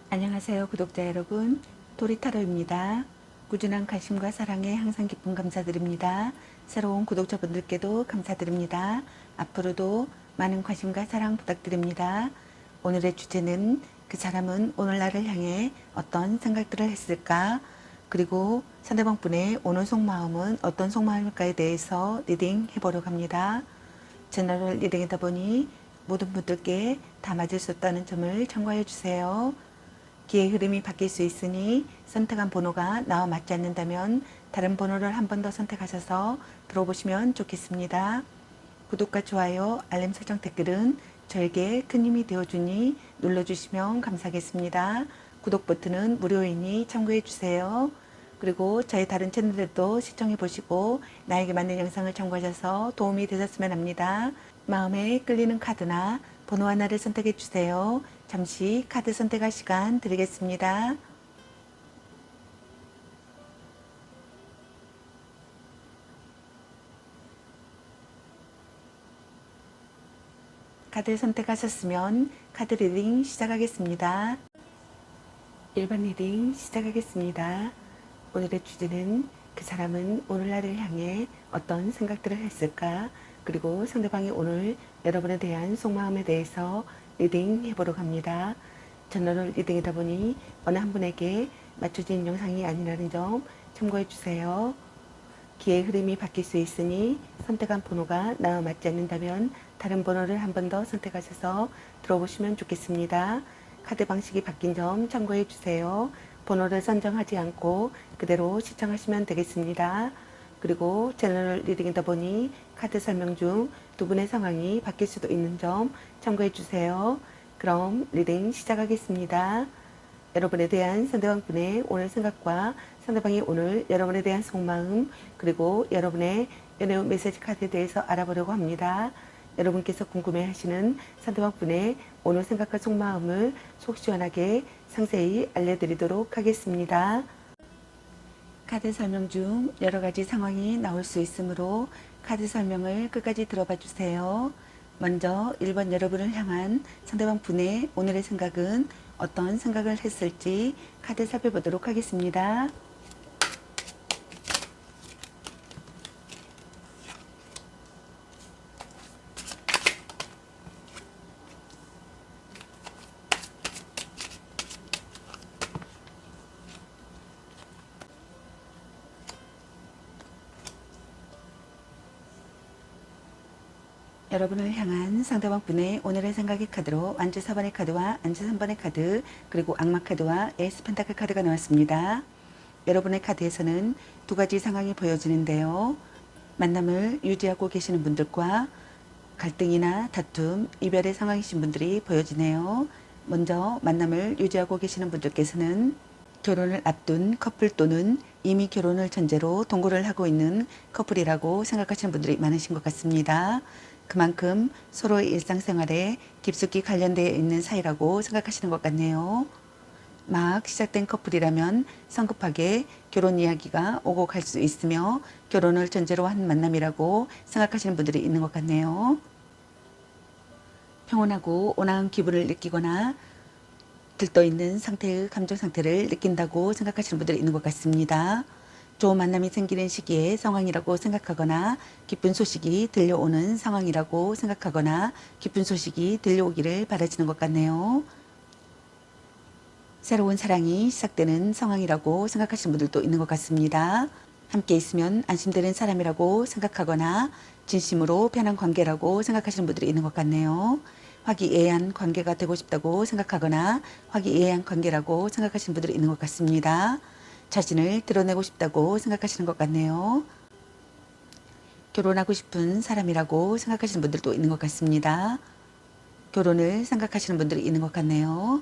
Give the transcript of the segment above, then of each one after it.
안녕하세요, 구독자 여러분. 도리타로입니다. 꾸준한 관심과 사랑에 항상 기쁨 감사드립니다. 새로운 구독자분들께도 감사드립니다. 앞으로도 많은 관심과 사랑 부탁드립니다. 오늘의 주제는 그 사람은 오늘 나를 향해 어떤 생각들을 했을까? 그리고 상대방 분의 오늘 속마음은 어떤 속마음일까에 대해서 리딩 해보려고 합니다. 제너럴 리딩이다 보니 모든 분들께 다 맞을 수 없다는 점을 참고해 주세요. 기의 흐름이 바뀔 수 있으니 선택한 번호가 나와 맞지 않는다면 다른 번호를 한 번 더 선택하셔서 들어보시면 좋겠습니다. 구독과 좋아요, 알림 설정 댓글은 저에게 큰 힘이 되어주니 눌러주시면 감사하겠습니다. 구독 버튼은 무료이니 참고해주세요. 그리고 저희 다른 채널들도 시청해보시고 나에게 맞는 영상을 참고하셔서 도움이 되셨으면 합니다. 마음에 끌리는 카드나 번호 하나를 선택해주세요. 잠시 카드 선택할 시간 드리겠습니다. 카드 선택하셨으면 카드 리딩 시작하겠습니다. 1번 리딩 시작하겠습니다. 오늘의 주제는 그 사람은 오늘 나를 향해 어떤 생각들을 했을까? 그리고 상대방이 오늘 여러분에 대한 속마음에 대해서 리딩 해보려고 합니다. 저널 리딩이다 보니 어느 한 분에게 맞춰진 영상이 아니라는 점 참고해 주세요. 기의 흐름이 바뀔 수 있으니 선택한 번호가 나와 맞지 않는다면 다른 번호를 한 번 더 선택하셔서 들어보시면 좋겠습니다. 카드 방식이 바뀐 점 참고해 주세요. 번호를 선정하지 않고 그대로 시청하시면 되겠습니다. 그리고 채널 리딩이다 보니 카드 설명 중 두 분의 상황이 바뀔 수도 있는 점 참고해 주세요. 그럼 리딩 시작하겠습니다. 여러분에 대한 상대방 분의 오늘 생각과 상대방이 오늘 여러분에 대한 속마음 그리고 여러분의 연애 메시지 카드에 대해서 알아보려고 합니다. 여러분께서 궁금해하시는 상대방 분의 오늘 생각과 속마음을 속 시원하게 상세히 알려드리도록 하겠습니다. 카드 설명 중 여러 가지 상황이 나올 수 있으므로 카드 설명을 끝까지 들어봐 주세요. 먼저 1번 여러분을 향한 상대방 분의 오늘의 생각은 어떤 생각을 했을지 카드 살펴보도록 하겠습니다. 여러분을 향한 상대방 분의 오늘의 생각의 카드로 완주 4번의 카드와 안주 3번의 카드 그리고 악마 카드와 에이스 펜타클 카드가 나왔습니다. 여러분의 카드에서는 두 가지 상황이 보여지는데요. 만남을 유지하고 계시는 분들과 갈등이나 다툼, 이별의 상황이신 분들이 보여지네요. 먼저 만남을 유지하고 계시는 분들께서는 결혼을 앞둔 커플 또는 이미 결혼을 전제로 동거를 하고 있는 커플이라고 생각하시는 분들이 많으신 것 같습니다. 그만큼 서로의 일상생활에 깊숙이 관련되어 있는 사이라고 생각하시는 것 같네요. 막 시작된 커플이라면 성급하게 결혼 이야기가 오고 갈 수 있으며 결혼을 전제로 한 만남이라고 생각하시는 분들이 있는 것 같네요. 평온하고 온화한 기분을 느끼거나 들떠있는 상태의 감정 상태를 느낀다고 생각하시는 분들이 있는 것 같습니다. 좋은 만남이 생기는 시기의 상황이라고 생각하거나 기쁜 소식이 들려오는 상황이라고 생각하거나 기쁜 소식이 들려오기를 바라시는 것 같네요. 새로운 사랑이 시작되는 상황이라고 생각하시는 분들도 있는 것 같습니다. 함께 있으면 안심되는 사람이라고 생각하거나 진심으로 편한 관계라고 생각하시는 분들이 있는 것 같네요. 화기애애한 관계가 되고 싶다고 생각하거나 화기애애한 관계라고 생각하시는 분들이 있는 것 같습니다. 자신을 드러내고 싶다고 생각하시는 것 같네요. 결혼하고 싶은 사람이라고 생각하시는 분들도 있는 것 같습니다. 결혼을 생각하시는 분들이 있는 것 같네요.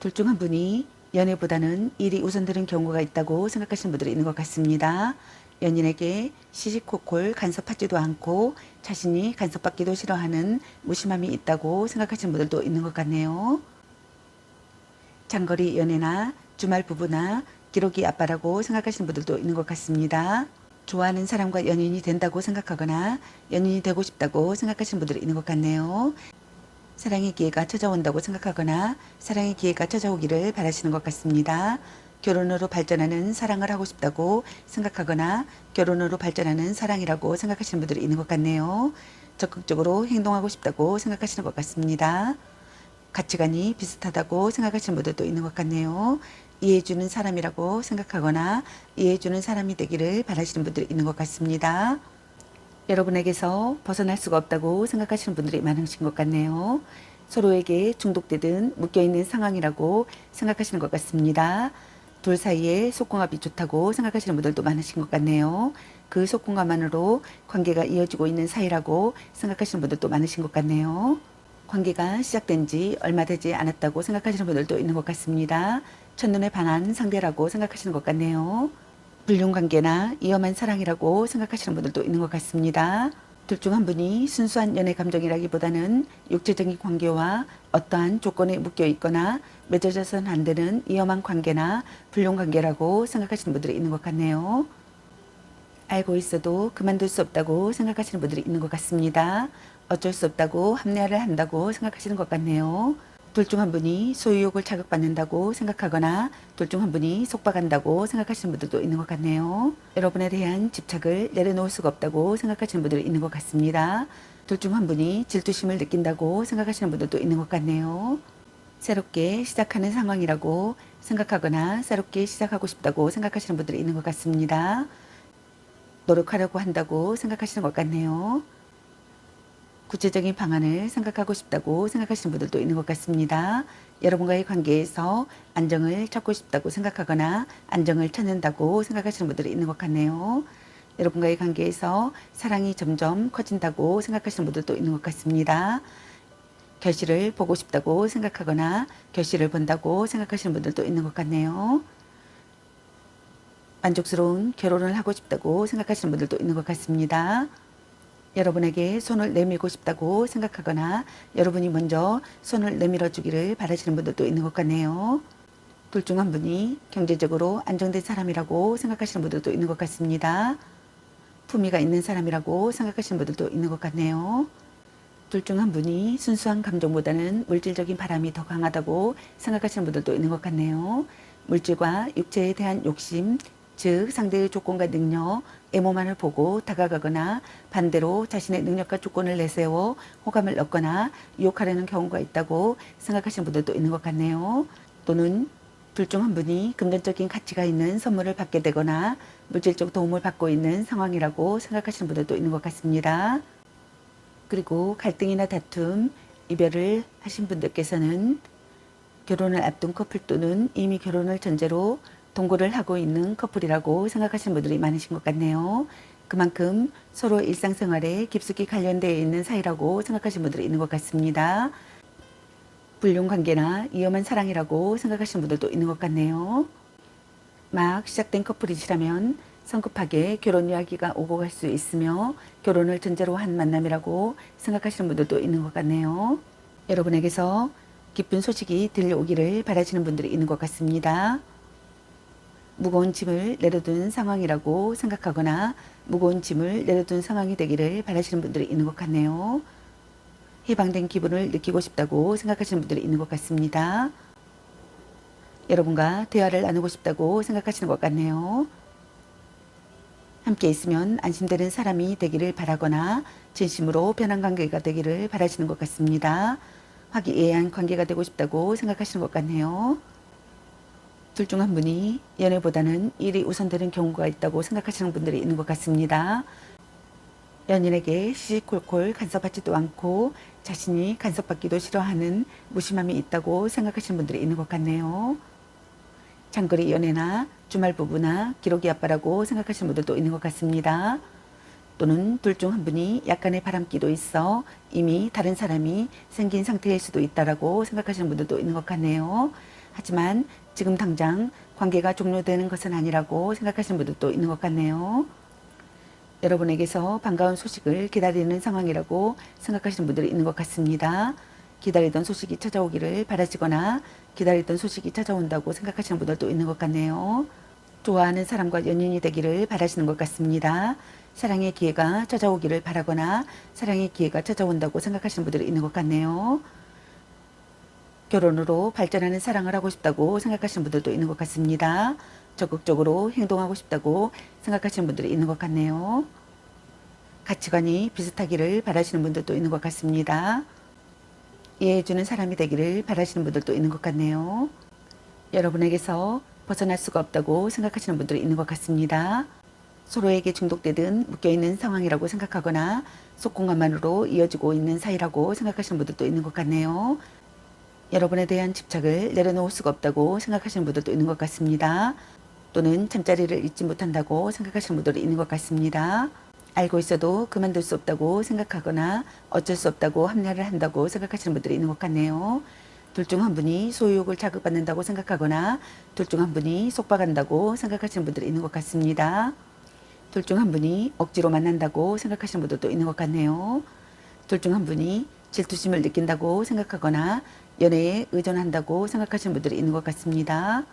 둘 중 한 분이 연애보다는 일이 우선되는 경우가 있다고 생각하시는 분들이 있는 것 같습니다. 연인에게 시시콜콜 간섭하지도 않고 자신이 간섭받기도 싫어하는 무심함이 있다고 생각하시는 분들도 있는 것 같네요. 장거리 연애나 주말 부부나 기러기 아빠라고 생각하시는 분들도 있는 것 같습니다. 좋아하는 사람과 연인이 된다고 생각하거나 연인이 되고 싶다고 생각하시는 분들이 있는 것 같네요. 사랑의 기회가 찾아온다고 생각하거나 사랑의 기회가 찾아오기를 바라시는 것 같습니다. 결혼으로 발전하는 사랑을 하고 싶다고 생각하거나 결혼으로 발전하는 사랑이라고 생각하시는 분들이 있는 것 같네요. 적극적으로 행동하고 싶다고 생각하시는 것 같습니다. 가치관이 비슷하다고 생각하시는 분들도 있는 것 같네요. 이해해주는 사람이라고 생각하거나 이해해주는 사람이 되기를 바라시는 분들이 있는 것 같습니다. 여러분에게서 벗어날 수가 없다고 생각하시는 분들이 많으신 것 같네요. 서로에게 중독되든 묶여있는 상황이라고 생각하시는 것 같습니다. 둘 사이에 속궁합이 좋다고 생각하시는 분들도 많으신 것 같네요. 그 속궁합만으로 관계가 이어지고 있는 사이라고 생각하시는 분들도 많으신 것 같네요. 관계가 시작된 지 얼마 되지 않았다고 생각하시는 분들도 있는 것 같습니다. 첫눈에 반한 상대라고 생각하시는 것 같네요. 불륜관계나 위험한 사랑이라고 생각하시는 분들도 있는 것 같습니다. 둘 중 한 분이 순수한 연애 감정이라기보다는 육체적인 관계와 어떠한 조건에 묶여 있거나 맺어져서는 안 되는 위험한 관계나 불륜관계라고 생각하시는 분들이 있는 것 같네요. 알고 있어도 그만둘 수 없다고 생각하시는 분들이 있는 것 같습니다. 어쩔 수 없다고 합리화를 한다고 생각하시는 것 같네요. 둘 중 한 분이 소유욕을 자극받는다고 생각하거나 둘 중 한 분이 속박한다고 생각하시는 분들도 있는 것 같네요. 여러분에 대한 집착을 내려놓을 수가 없다고 생각하시는 분들이 있는 것 같습니다. 둘 중 한 분이 질투심을 느낀다고 생각하시는 분들도 있는 것 같네요. 새롭게 시작하는 상황이라고 생각하거나 새롭게 시작하고 싶다고 생각하시는 분들이 있는 것 같습니다. 노력하려고 한다고 생각하시는 것 같네요. 구체적인 방안을 생각하고 싶다고 생각하시는 분들도 있는 것 같습니다. 여러분과의 관계에서 안정을 찾고 싶다고 생각하거나 안정을 찾는다고 생각하시는 분들이 있는 것 같네요. 여러분과의 관계에서 사랑이 점점 커진다고 생각하시는 분들도 있는 것 같습니다. 결실을 보고 싶다고 생각하거나 결실을 본다고 생각하시는 분들도 있는 것 같네요. 만족스러운 결혼을 하고 싶다고 생각하시는 분들도 있는 것 같습니다. 여러분에게 손을 내밀고 싶다고 생각하거나 여러분이 먼저 손을 내밀어 주기를 바라시는 분들도 있는 것 같네요. 둘 중 한 분이 경제적으로 안정된 사람이라고 생각하시는 분들도 있는 것 같습니다. 품위가 있는 사람이라고 생각하시는 분들도 있는 것 같네요. 둘 중 한 분이 순수한 감정보다는 물질적인 바람이 더 강하다고 생각하시는 분들도 있는 것 같네요. 물질과 육체에 대한 욕심, 즉 상대의 조건과 능력, 애모만을 보고 다가가거나 반대로 자신의 능력과 조건을 내세워 호감을 얻거나 유혹하려는 경우가 있다고 생각하시는 분들도 있는 것 같네요. 또는 둘 중 한 분이 금전적인 가치가 있는 선물을 받게 되거나 물질적 도움을 받고 있는 상황이라고 생각하시는 분들도 있는 것 같습니다. 그리고 갈등이나 다툼, 이별을 하신 분들께서는 결혼을 앞둔 커플 또는 이미 결혼을 전제로 동거를 하고 있는 커플이라고 생각하시는 분들이 많으신 것 같네요. 그만큼 서로 일상생활에 깊숙이 관련되어 있는 사이라고 생각하시는 분들이 있는 것 같습니다. 불륜관계나 위험한 사랑이라고 생각하시는 분들도 있는 것 같네요. 막 시작된 커플이시라면 성급하게 결혼 이야기가 오고 갈 수 있으며 결혼을 전제로 한 만남이라고 생각하시는 분들도 있는 것 같네요. 여러분에게서 기쁜 소식이 들려오기를 바라시는 분들이 있는 것 같습니다. 무거운 짐을 내려둔 상황이라고 생각하거나 무거운 짐을 내려둔 상황이 되기를 바라시는 분들이 있는 것 같네요. 해방된 기분을 느끼고 싶다고 생각하시는 분들이 있는 것 같습니다. 여러분과 대화를 나누고 싶다고 생각하시는 것 같네요. 함께 있으면 안심되는 사람이 되기를 바라거나 진심으로 편한 관계가 되기를 바라시는 것 같습니다. 화기애애한 관계가 되고 싶다고 생각하시는 것 같네요. 둘 중 한 분이 연애보다는 일이 우선되는 경우가 있다고 생각하시는 분들이 있는 것 같습니다. 연인에게 시시콜콜 간섭하지도 않고 자신이 간섭받기도 싫어하는 무심함이 있다고 생각하시는 분들이 있는 것 같네요. 장거리 연애나 주말 부부나 기러기 아빠라고 생각하시는 분들도 있는 것 같습니다. 또는 둘 중 한 분이 약간의 바람기도 있어 이미 다른 사람이 생긴 상태일 수도 있다라고 생각하시는 분들도 있는 것 같네요. 하지만 지금 당장 관계가 종료되는 것은 아니라고 생각하시는 분들도 있는 것 같네요. 여러분에게서 반가운 소식을 기다리는 상황이라고 생각하시는 분들이 있는 것 같습니다. 기다리던 소식이 찾아오기를 바라시거나 기다리던 소식이 찾아온다고 생각하시는 분들도 있는 것 같네요. 좋아하는 사람과 연인이 되기를 바라시는 것 같습니다. 사랑의 기회가 찾아오기를 바라거나 사랑의 기회가 찾아온다고 생각하시는 분들이 있는 것 같네요. 결혼으로 발전하는 사랑을 하고 싶다고 생각하시는 분들도 있는 것 같습니다. 적극적으로 행동하고 싶다고 생각하시는 분들이 있는 것 같네요. 가치관이 비슷하기를 바라시는 분들도 있는 것 같습니다. 이해해주는 사람이 되기를 바라시는 분들도 있는 것 같네요. 여러분에게서 벗어날 수가 없다고 생각하시는 분들이 있는 것 같습니다. 서로에게 중독되든 묶여있는 상황이라고 생각하거나 속공감만으로 이어지고 있는 사이라고 생각하시는 분들도 있는 것 같네요. 여러분에 대한 집착을 내려놓을 수가 없다고 생각하시는 분들도 있는 것 같습니다. 또는 잠자리를 잊지 못한다고 생각하시는 분들이 있는 것 같습니다. 알고 있어도 그만둘 수 없다고 생각하거나 어쩔 수 없다고 합리화를 한다고 생각하시는 분들이 있는 것 같네요. 둘 중 한 분이 소유욕을 자극받는다고 생각하거나 둘 중 한 분이 속박한다고 생각하시는 분들이 있는 것 같습니다. 둘 중 한 분이 억지로 만난다고 생각하시는 분들도 있는 것 같네요. 둘 중 한 분이 질투심을 느낀다고 생각하거나 연애에 의존한다고 생각하시는 분들이 있는 것 같습니다.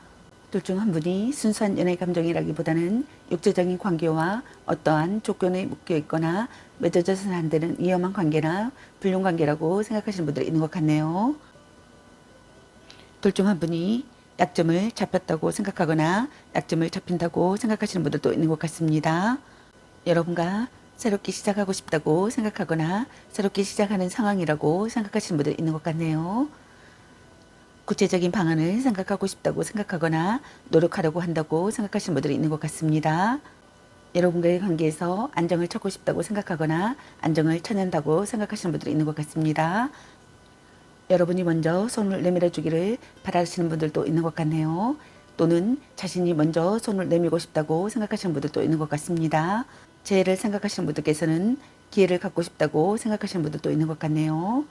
둘 중 한 분이 순수한 연애 감정이라기보다는 육체적인 관계와 어떠한 조건에 묶여 있거나 맺어져서는 안 되는 위험한 관계나 불륜 관계라고 생각하시는 분들이 있는 것 같네요. 둘 중 한 분이 약점을 잡혔다고 생각하거나 약점을 잡힌다고 생각하시는 분들도 있는 것 같습니다. 여러분과 새롭게 시작하고 싶다고 생각하거나 새롭게 시작하는 상황이라고 생각하시는 분들이 있는 것 같네요. 구체적인 방안을 생각하고 싶다고 생각하거나 노력하려고 한다고 생각하시는 분들이 있는 것 같습니다. 여러분과의 관계에서 안정을 찾고 싶다고 생각하거나 안정을 찾는다고 생각하시는 분들이 있는 것 같습니다. 여러분이 먼저 손을 내밀어 주기를 바라시는 분들도 있는 것 같네요. 또는 자신이 먼저 손을 내밀고 싶다고 생각하시는 분들도 있는 것 같습니다. 재해를 생각하시는 분들께서는 기회를 갖고 싶다고 생각하시는 분들도 있는 것 같네요.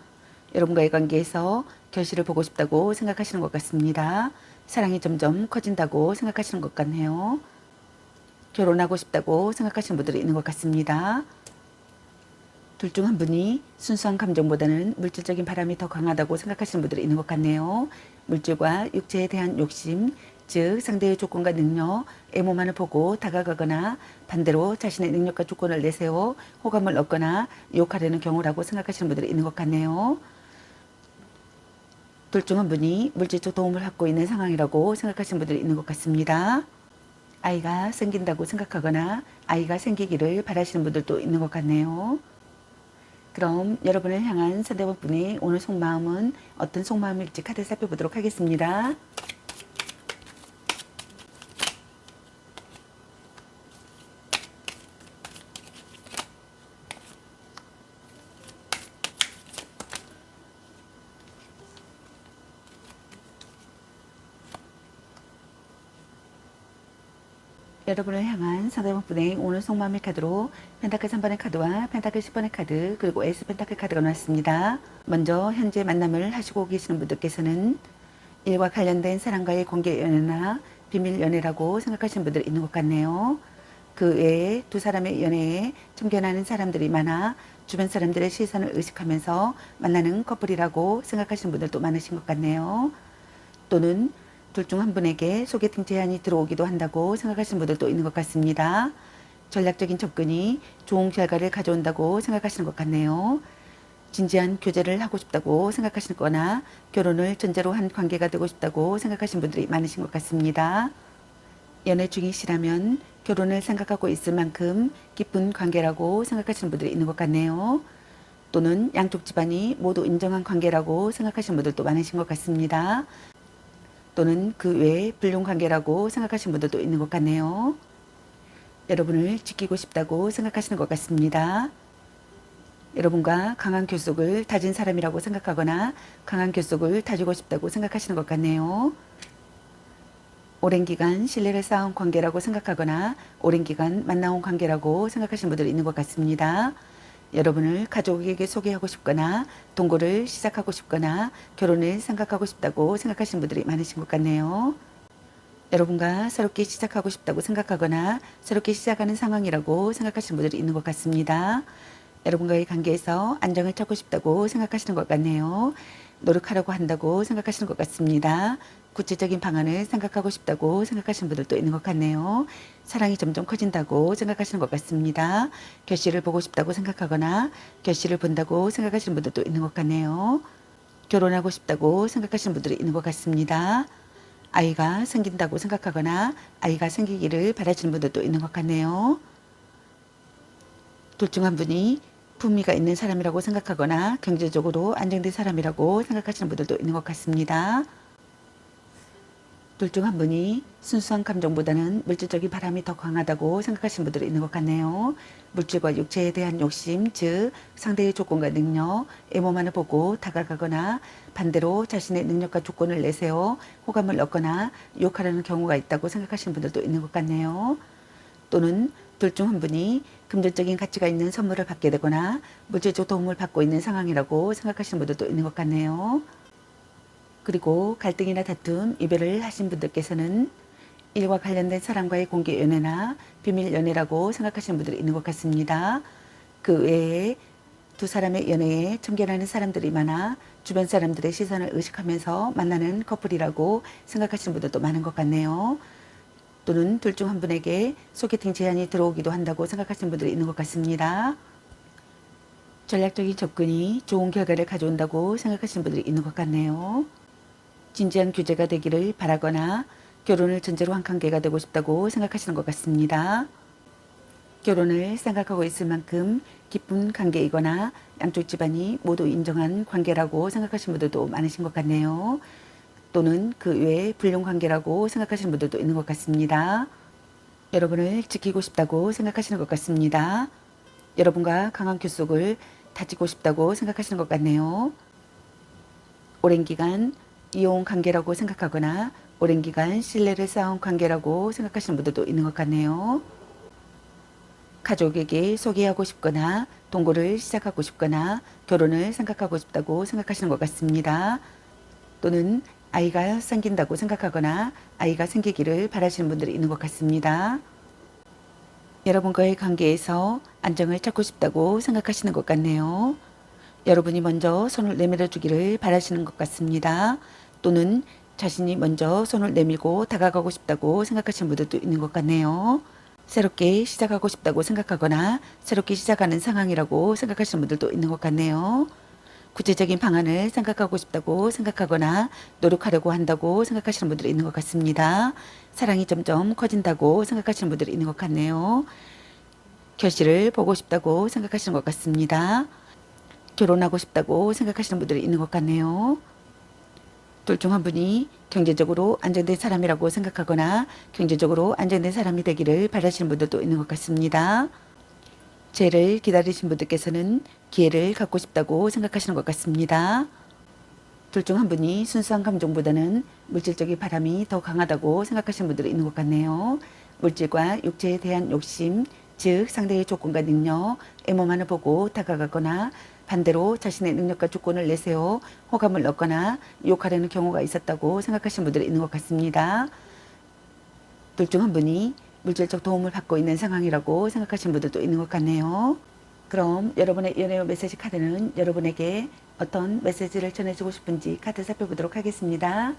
여러분과의 관계에서 결실을 보고 싶다고 생각하시는 것 같습니다. 사랑이 점점 커진다고 생각하시는 것 같네요. 결혼하고 싶다고 생각하시는 분들이 있는 것 같습니다. 둘 중 한 분이 순수한 감정보다는 물질적인 바람이 더 강하다고 생각하시는 분들이 있는 것 같네요. 물질과 육체에 대한 욕심, 즉 상대의 조건과 능력, 애모만을 보고 다가가거나 반대로 자신의 능력과 조건을 내세워 호감을 얻거나 유혹하려는 경우라고 생각하시는 분들이 있는 것 같네요. 둘 중 한 분이 물질적 도움을 받고 있는 상황이라고 생각하시는 분들이 있는 것 같습니다. 아이가 생긴다고 생각하거나 아이가 생기기를 바라시는 분들도 있는 것 같네요. 그럼 여러분을 향한 상대방분의 오늘 속마음은 어떤 속마음일지 카드 살펴보도록 하겠습니다. 여러분을 향한 상대방분의 오늘 속마음의 카드로 펜타클 3번의 카드와 펜타클 10번의 카드 그리고 에이스 펜타클 카드가 나왔습니다. 먼저 현재 만남을 하시고 계시는 분들께서는 일과 관련된 사람과의 공개 연애나 비밀 연애라고 생각하시는 분들이 있는 것 같네요. 그 외에 두 사람의 연애에 참견하는 사람들이 많아 주변 사람들의 시선을 의식하면서 만나는 커플이라고 생각하시는 분들도 많으신 것 같네요. 또는 둘 중 한 분에게 소개팅 제안이 들어오기도 한다고 생각하시는 분들도 있는 것 같습니다. 전략적인 접근이 좋은 결과를 가져온다고 생각하시는 것 같네요. 진지한 교제를 하고 싶다고 생각하시는 거나 결혼을 전제로 한 관계가 되고 싶다고 생각하시는 분들이 많으신 것 같습니다. 연애 중이시라면 결혼을 생각하고 있을 만큼 깊은 관계라고 생각하시는 분들이 있는 것 같네요. 또는 양쪽 집안이 모두 인정한 관계라고 생각하시는 분들도 많으신 것 같습니다. 또는 그 외에 불륜 관계라고 생각하시는 분들도 있는 것 같네요. 여러분을 지키고 싶다고 생각하시는 것 같습니다. 여러분과 강한 결속을 다진 사람이라고 생각하거나 강한 결속을 다지고 싶다고 생각하시는 것 같네요. 오랜 기간 신뢰를 쌓은 관계라고 생각하거나 오랜 기간 만나온 관계라고 생각하시는 분들이 있는 것 같습니다. 여러분을 가족에게 소개하고 싶거나 동거를 시작하고 싶거나 결혼을 생각하고 싶다고 생각하시는 분들이 많으신 것 같네요. 여러분과 새롭게 시작하고 싶다고 생각하거나 새롭게 시작하는 상황이라고 생각하시는 분들이 있는 것 같습니다. 여러분과의 관계에서 안정을 찾고 싶다고 생각하시는 것 같네요. 노력하려고 한다고 생각하시는 것 같습니다. 구체적인 방안을 생각하고 싶다고 생각하시는 분들도 있는 것 같네요. 사랑이 점점 커진다고 생각하시는 것 같습니다. 결실을 보고 싶다고 생각하거나 결실을 본다고 생각하시는 분들도 있는 것 같네요. 결혼하고 싶다고 생각하시는 분들이 있는 것 같습니다. 아이가 생긴다고 생각하거나 아이가 생기기를 바라시는 분들도 있는 것 같네요. 둘 중 한 분이 품위가 있는 사람이라고 생각하거나 경제적으로 안정된 사람이라고 생각하시는 분들도 있는 것 같습니다. 둘 중 한 분이 순수한 감정보다는 물질적인 바람이 더 강하다고 생각하시는 분들이 있는 것 같네요. 물질과 육체에 대한 욕심, 즉 상대의 조건과 능력, 외모만을 보고 다가가거나 반대로 자신의 능력과 조건을 내세워 호감을 얻거나 유혹하려는 경우가 있다고 생각하시는 분들도 있는 것 같네요. 또는 둘 중 한 분이 금전적인 가치가 있는 선물을 받게 되거나 물질적 도움을 받고 있는 상황이라고 생각하시는 분들도 있는 것 같네요. 그리고 갈등이나 다툼, 이별을 하신 분들께서는 일과 관련된 사람과의 공개 연애나 비밀 연애라고 생각하시는 분들이 있는 것 같습니다. 그 외에 두 사람의 연애에 참견하는 사람들이 많아 주변 사람들의 시선을 의식하면서 만나는 커플이라고 생각하시는 분들도 많은 것 같네요. 또는 둘 중 한 분에게 소개팅 제안이 들어오기도 한다고 생각하시는 분들이 있는 것 같습니다. 전략적인 접근이 좋은 결과를 가져온다고 생각하시는 분들이 있는 것 같네요. 진지한 교제가 되기를 바라거나 결혼을 전제로 한 관계가 되고 싶다고 생각하시는 것 같습니다. 결혼을 생각하고 있을 만큼 기쁜 관계이거나 양쪽 집안이 모두 인정한 관계라고 생각하시는 분들도 많으신 것 같네요. 또는 그 외에 불륜 관계라고 생각하시는 분들도 있는 것 같습니다. 여러분을 지키고 싶다고 생각하시는 것 같습니다. 여러분과 강한 규속을 다지고 싶다고 생각하시는 것 같네요. 오랜 기간 이혼 관계라고 생각하거나 오랜 기간 신뢰를 쌓은 관계라고 생각하시는 분들도 있는 것 같네요. 가족에게 소개하고 싶거나 동거를 시작하고 싶거나 결혼을 생각하고 싶다고 생각하시는 것 같습니다. 또는 아이가 생긴다고 생각하거나 아이가 생기기를 바라시는 분들이 있는 것 같습니다. 여러분과의 관계에서 안정을 찾고 싶다고 생각하시는 것 같네요. 여러분이 먼저 손을 내밀어 주기를 바라시는 것 같습니다. 또는 자신이 먼저 손을 내밀고 다가가고 싶다고 생각하시는 분들도 있는 것 같네요. 새롭게 시작하고 싶다고 생각하거나 새롭게 시작하는 상황이라고 생각하시는 분들도 있는 것 같네요. 구체적인 방안을 생각하고 싶다고 생각하거나 노력하려고 한다고 생각하시는 분들이 있는 것 같습니다. 사랑이 점점 커진다고 생각하시는 분들이 있는 것 같네요. 결실을 보고 싶다고 생각하시는 것 같습니다. 결혼하고 싶다고 생각하시는 분들이 있는 것 같네요. 둘 중 한 분이 경제적으로 안정된 사람이라고 생각하거나 경제적으로 안정된 사람이 되기를 바라시는 분들도 있는 것 같습니다. 재를 기다리신 분들께서는 기회를 갖고 싶다고 생각하시는 것 같습니다. 둘 중 한 분이 순수한 감정보다는 물질적인 바람이 더 강하다고 생각하시는 분들이 있는 것 같네요. 물질과 육체에 대한 욕심, 즉 상대의 조건과 능력, 외모만을 보고 다가가거나 반대로 자신의 능력과 조건을 내세워 호감을 얻거나 유혹하려는 경우가 있었다고 생각하시는 분들이 있는 것 같습니다. 둘 중 한 분이 물질적 도움을 받고 있는 상황이라고 생각하시는 분들도 있는 것 같네요. 그럼 여러분의 연애 메시지 카드는 여러분에게 어떤 메시지를 전해주고 싶은지 카드 살펴보도록 하겠습니다.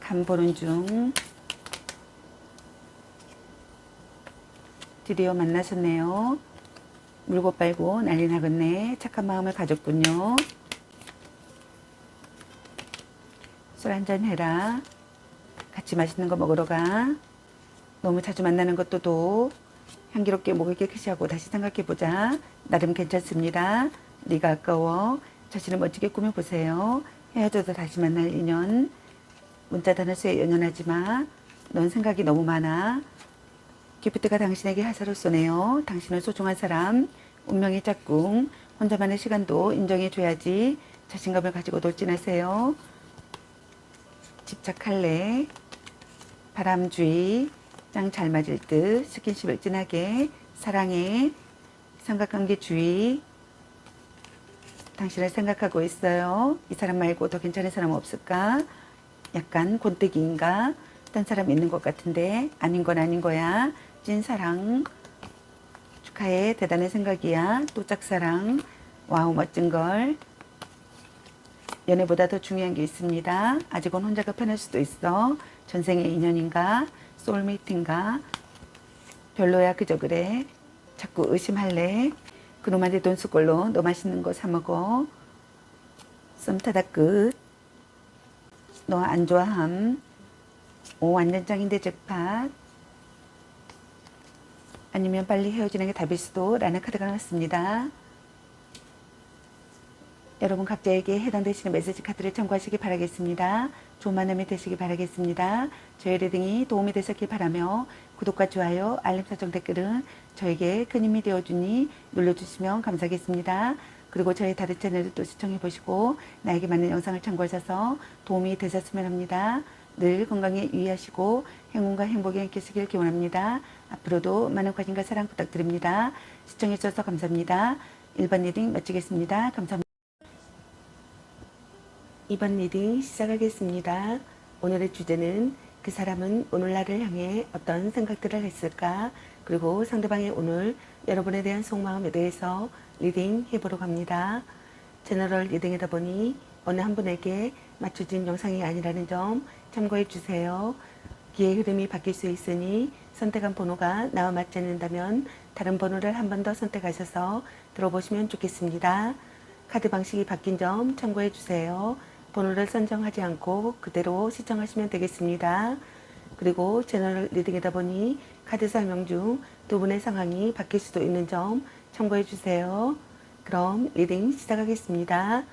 감 보는 중 드디어 만나셨네요. 물고 빨고 난리 나겠네. 착한 마음을 가졌군요. 술 한잔 해라. 같이 맛있는 거 먹으러 가. 너무 자주 만나는 것도 도 향기롭게 목을 깨끗이 하고 다시 생각해보자. 나름 괜찮습니다. 네가 아까워. 자신을 멋지게 꾸며보세요. 헤어져도 다시 만날 인연. 문자 단어수에 연연하지 마. 넌 생각이 너무 많아. 기프트가 당신에게 화살을 쏘네요. 당신은 소중한 사람. 운명의 짝꿍. 혼자만의 시간도 인정해줘야지. 자신감을 가지고 돌진하세요. 집착할래. 바람주의. 짱 잘 맞을 듯. 스킨십을 진하게. 사랑해. 삼각관계 주의. 당신을 생각하고 있어요. 이 사람 말고 더 괜찮은 사람 없을까? 약간 곤뜨기인가? 딴 사람 있는 것 같은데 아닌 건 아닌 거야. 찐사랑. 축하해. 대단한 생각이야. 또 짝사랑. 와우 멋진걸. 연애보다 더 중요한 게 있습니다. 아직은 혼자가 편할 수도 있어. 전생의 인연인가? 소울메이트인가? 별로야 그저 그래. 자꾸 의심할래? 그놈한테 돈 쓸 걸로 너 맛있는 거 사 먹어. 썸 타다 끝. 너 안 좋아함. 오, 완전 짱인데 잭팟. 아니면 빨리 헤어지는 게 답일 수도 라는 카드가 나왔습니다. 여러분 각자에게 해당되시는 메시지 카드를 참고하시기 바라겠습니다. 좋은 만남이 되시기 바라겠습니다. 저희 리딩이 도움이 되셨길 바라며 구독과 좋아요, 알림 설정 댓글은 저에게 큰 힘이 되어주니 눌러주시면 감사하겠습니다. 그리고 저희 다른 채널도 시청해보시고 나에게 맞는 영상을 참고하셔서 도움이 되셨으면 합니다. 늘 건강에 유의하시고 행운과 행복이 함께 하시길 기원합니다. 앞으로도 많은 관심과 사랑 부탁드립니다. 시청해주셔서 감사합니다. 1번 리딩 마치겠습니다. 감사합니다. 2번 리딩 시작하겠습니다. 오늘의 주제는 그 사람은 오늘 나를 향해 어떤 생각들을 했을까? 그리고 상대방의 오늘 여러분에 대한 속마음에 대해서 리딩 해보러 갑니다. 제너럴 리딩이다 보니 어느 한 분에게 맞춰진 영상이 아니라는 점 참고해 주세요. 기의 흐름이 바뀔 수 있으니 선택한 번호가 나와 맞지 않는다면 다른 번호를 한 번 더 선택하셔서 들어보시면 좋겠습니다. 카드 방식이 바뀐 점 참고해 주세요. 번호를 선정하지 않고 그대로 시청하시면 되겠습니다. 그리고 채널 리딩이다 보니 카드 설명 중 두 분의 상황이 바뀔 수도 있는 점 참고해 주세요. 그럼 리딩 시작하겠습니다.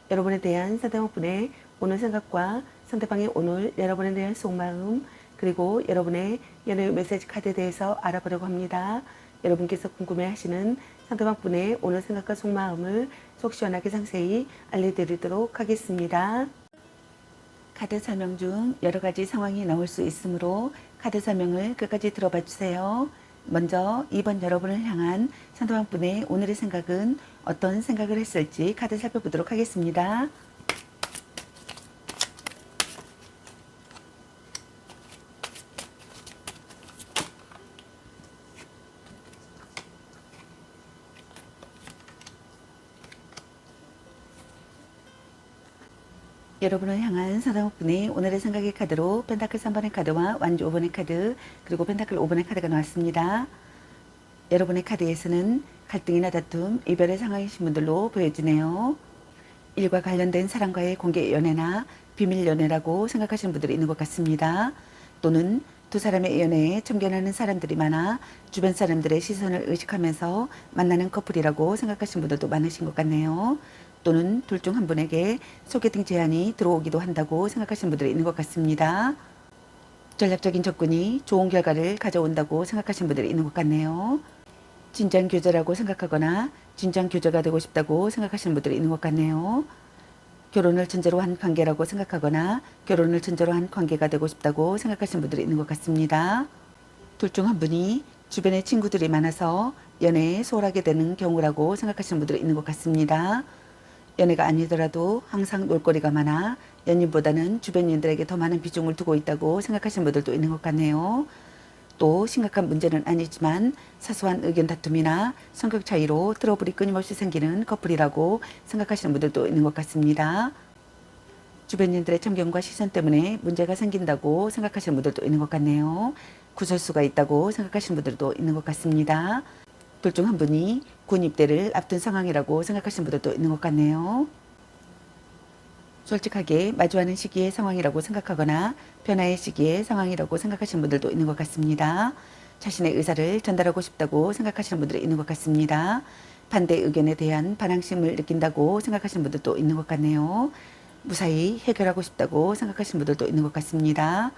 여러분에 대한 상대방분의 오늘 생각과 상대방의 오늘 여러분에 대한 속마음 그리고 여러분의 연애 메시지 카드에 대해서 알아보려고 합니다. 여러분께서 궁금해하시는 상대방분의 오늘 생각과 속마음을 속 시원하게 상세히 알려드리도록 하겠습니다. 카드 설명 중 여러 가지 상황이 나올 수 있으므로 카드 설명을 끝까지 들어봐 주세요. 먼저 2번 여러분을 향한 상대방분의 오늘의 생각은 어떤 생각을 했을지 카드 살펴보도록 하겠습니다. 여러분을 향한 상대방분의 오늘의 생각의 카드로 펜타클 3번의 카드와 완주 5번의 카드 그리고 펜타클 5번의 카드가 나왔습니다. 여러분의 카드에서는 갈등이나 다툼, 이별의 상황이신 분들로 보여지네요. 일과 관련된 사람과의 공개 연애나 비밀 연애라고 생각하시는 분들이 있는 것 같습니다. 또는 두 사람의 연애에 참견하는 사람들이 많아 주변 사람들의 시선을 의식하면서 만나는 커플이라고 생각하시는 분들도 많으신 것 같네요. 또는 둘 중 한 분에게 소개팅 제안이 들어오기도 한다고 생각하시는 분들이 있는 것 같습니다. 전략적인 접근이 좋은 결과를 가져온다고 생각하시는 분들이 있는 것 같네요. 진정 교제라고 생각하거나 진정 교제가 되고 싶다고 생각하시는 분들이 있는 것 같네요. 결혼을 전제로 한 관계라고 생각하거나 결혼을 전제로 한 관계가 되고 싶다고 생각하시는 분들이 있는 것 같습니다. 둘 중 한 분이 주변에 친구들이 많아서 연애에 소홀하게 되는 경우라고 생각하시는 분들이 있는 것 같습니다. 연애가 아니더라도 항상 놀거리가 많아 연인보다는 주변인들에게 더 많은 비중을 두고 있다고 생각하시는 분들도 있는 것 같네요. 또 심각한 문제는 아니지만 사소한 의견 다툼이나 성격 차이로 트러블이 끊임없이 생기는 커플이라고 생각하시는 분들도 있는 것 같습니다. 주변인들의 참견과 시선 때문에 문제가 생긴다고 생각하시는 분들도 있는 것 같네요. 구설수가 있다고 생각하시는 분들도 있는 것 같습니다. 둘 중 한 분이 군 입대를 앞둔 상황이라고 생각하시는 분들도 있는 것 같네요. 솔직하게 마주하는 시기의 상황이라고 생각하거나 변화의 시기의 상황이라고 생각하시는 분들도 있는 것 같습니다. 자신의 의사를 전달하고 싶다고 생각하시는 분들이 있는 것 같습니다. 반대 의견에 대한 반항심을 느낀다고 생각하시는 분들도 있는 것 같네요. 무사히 해결하고 싶다고 생각하시는 분들도 있는 것 같습니다.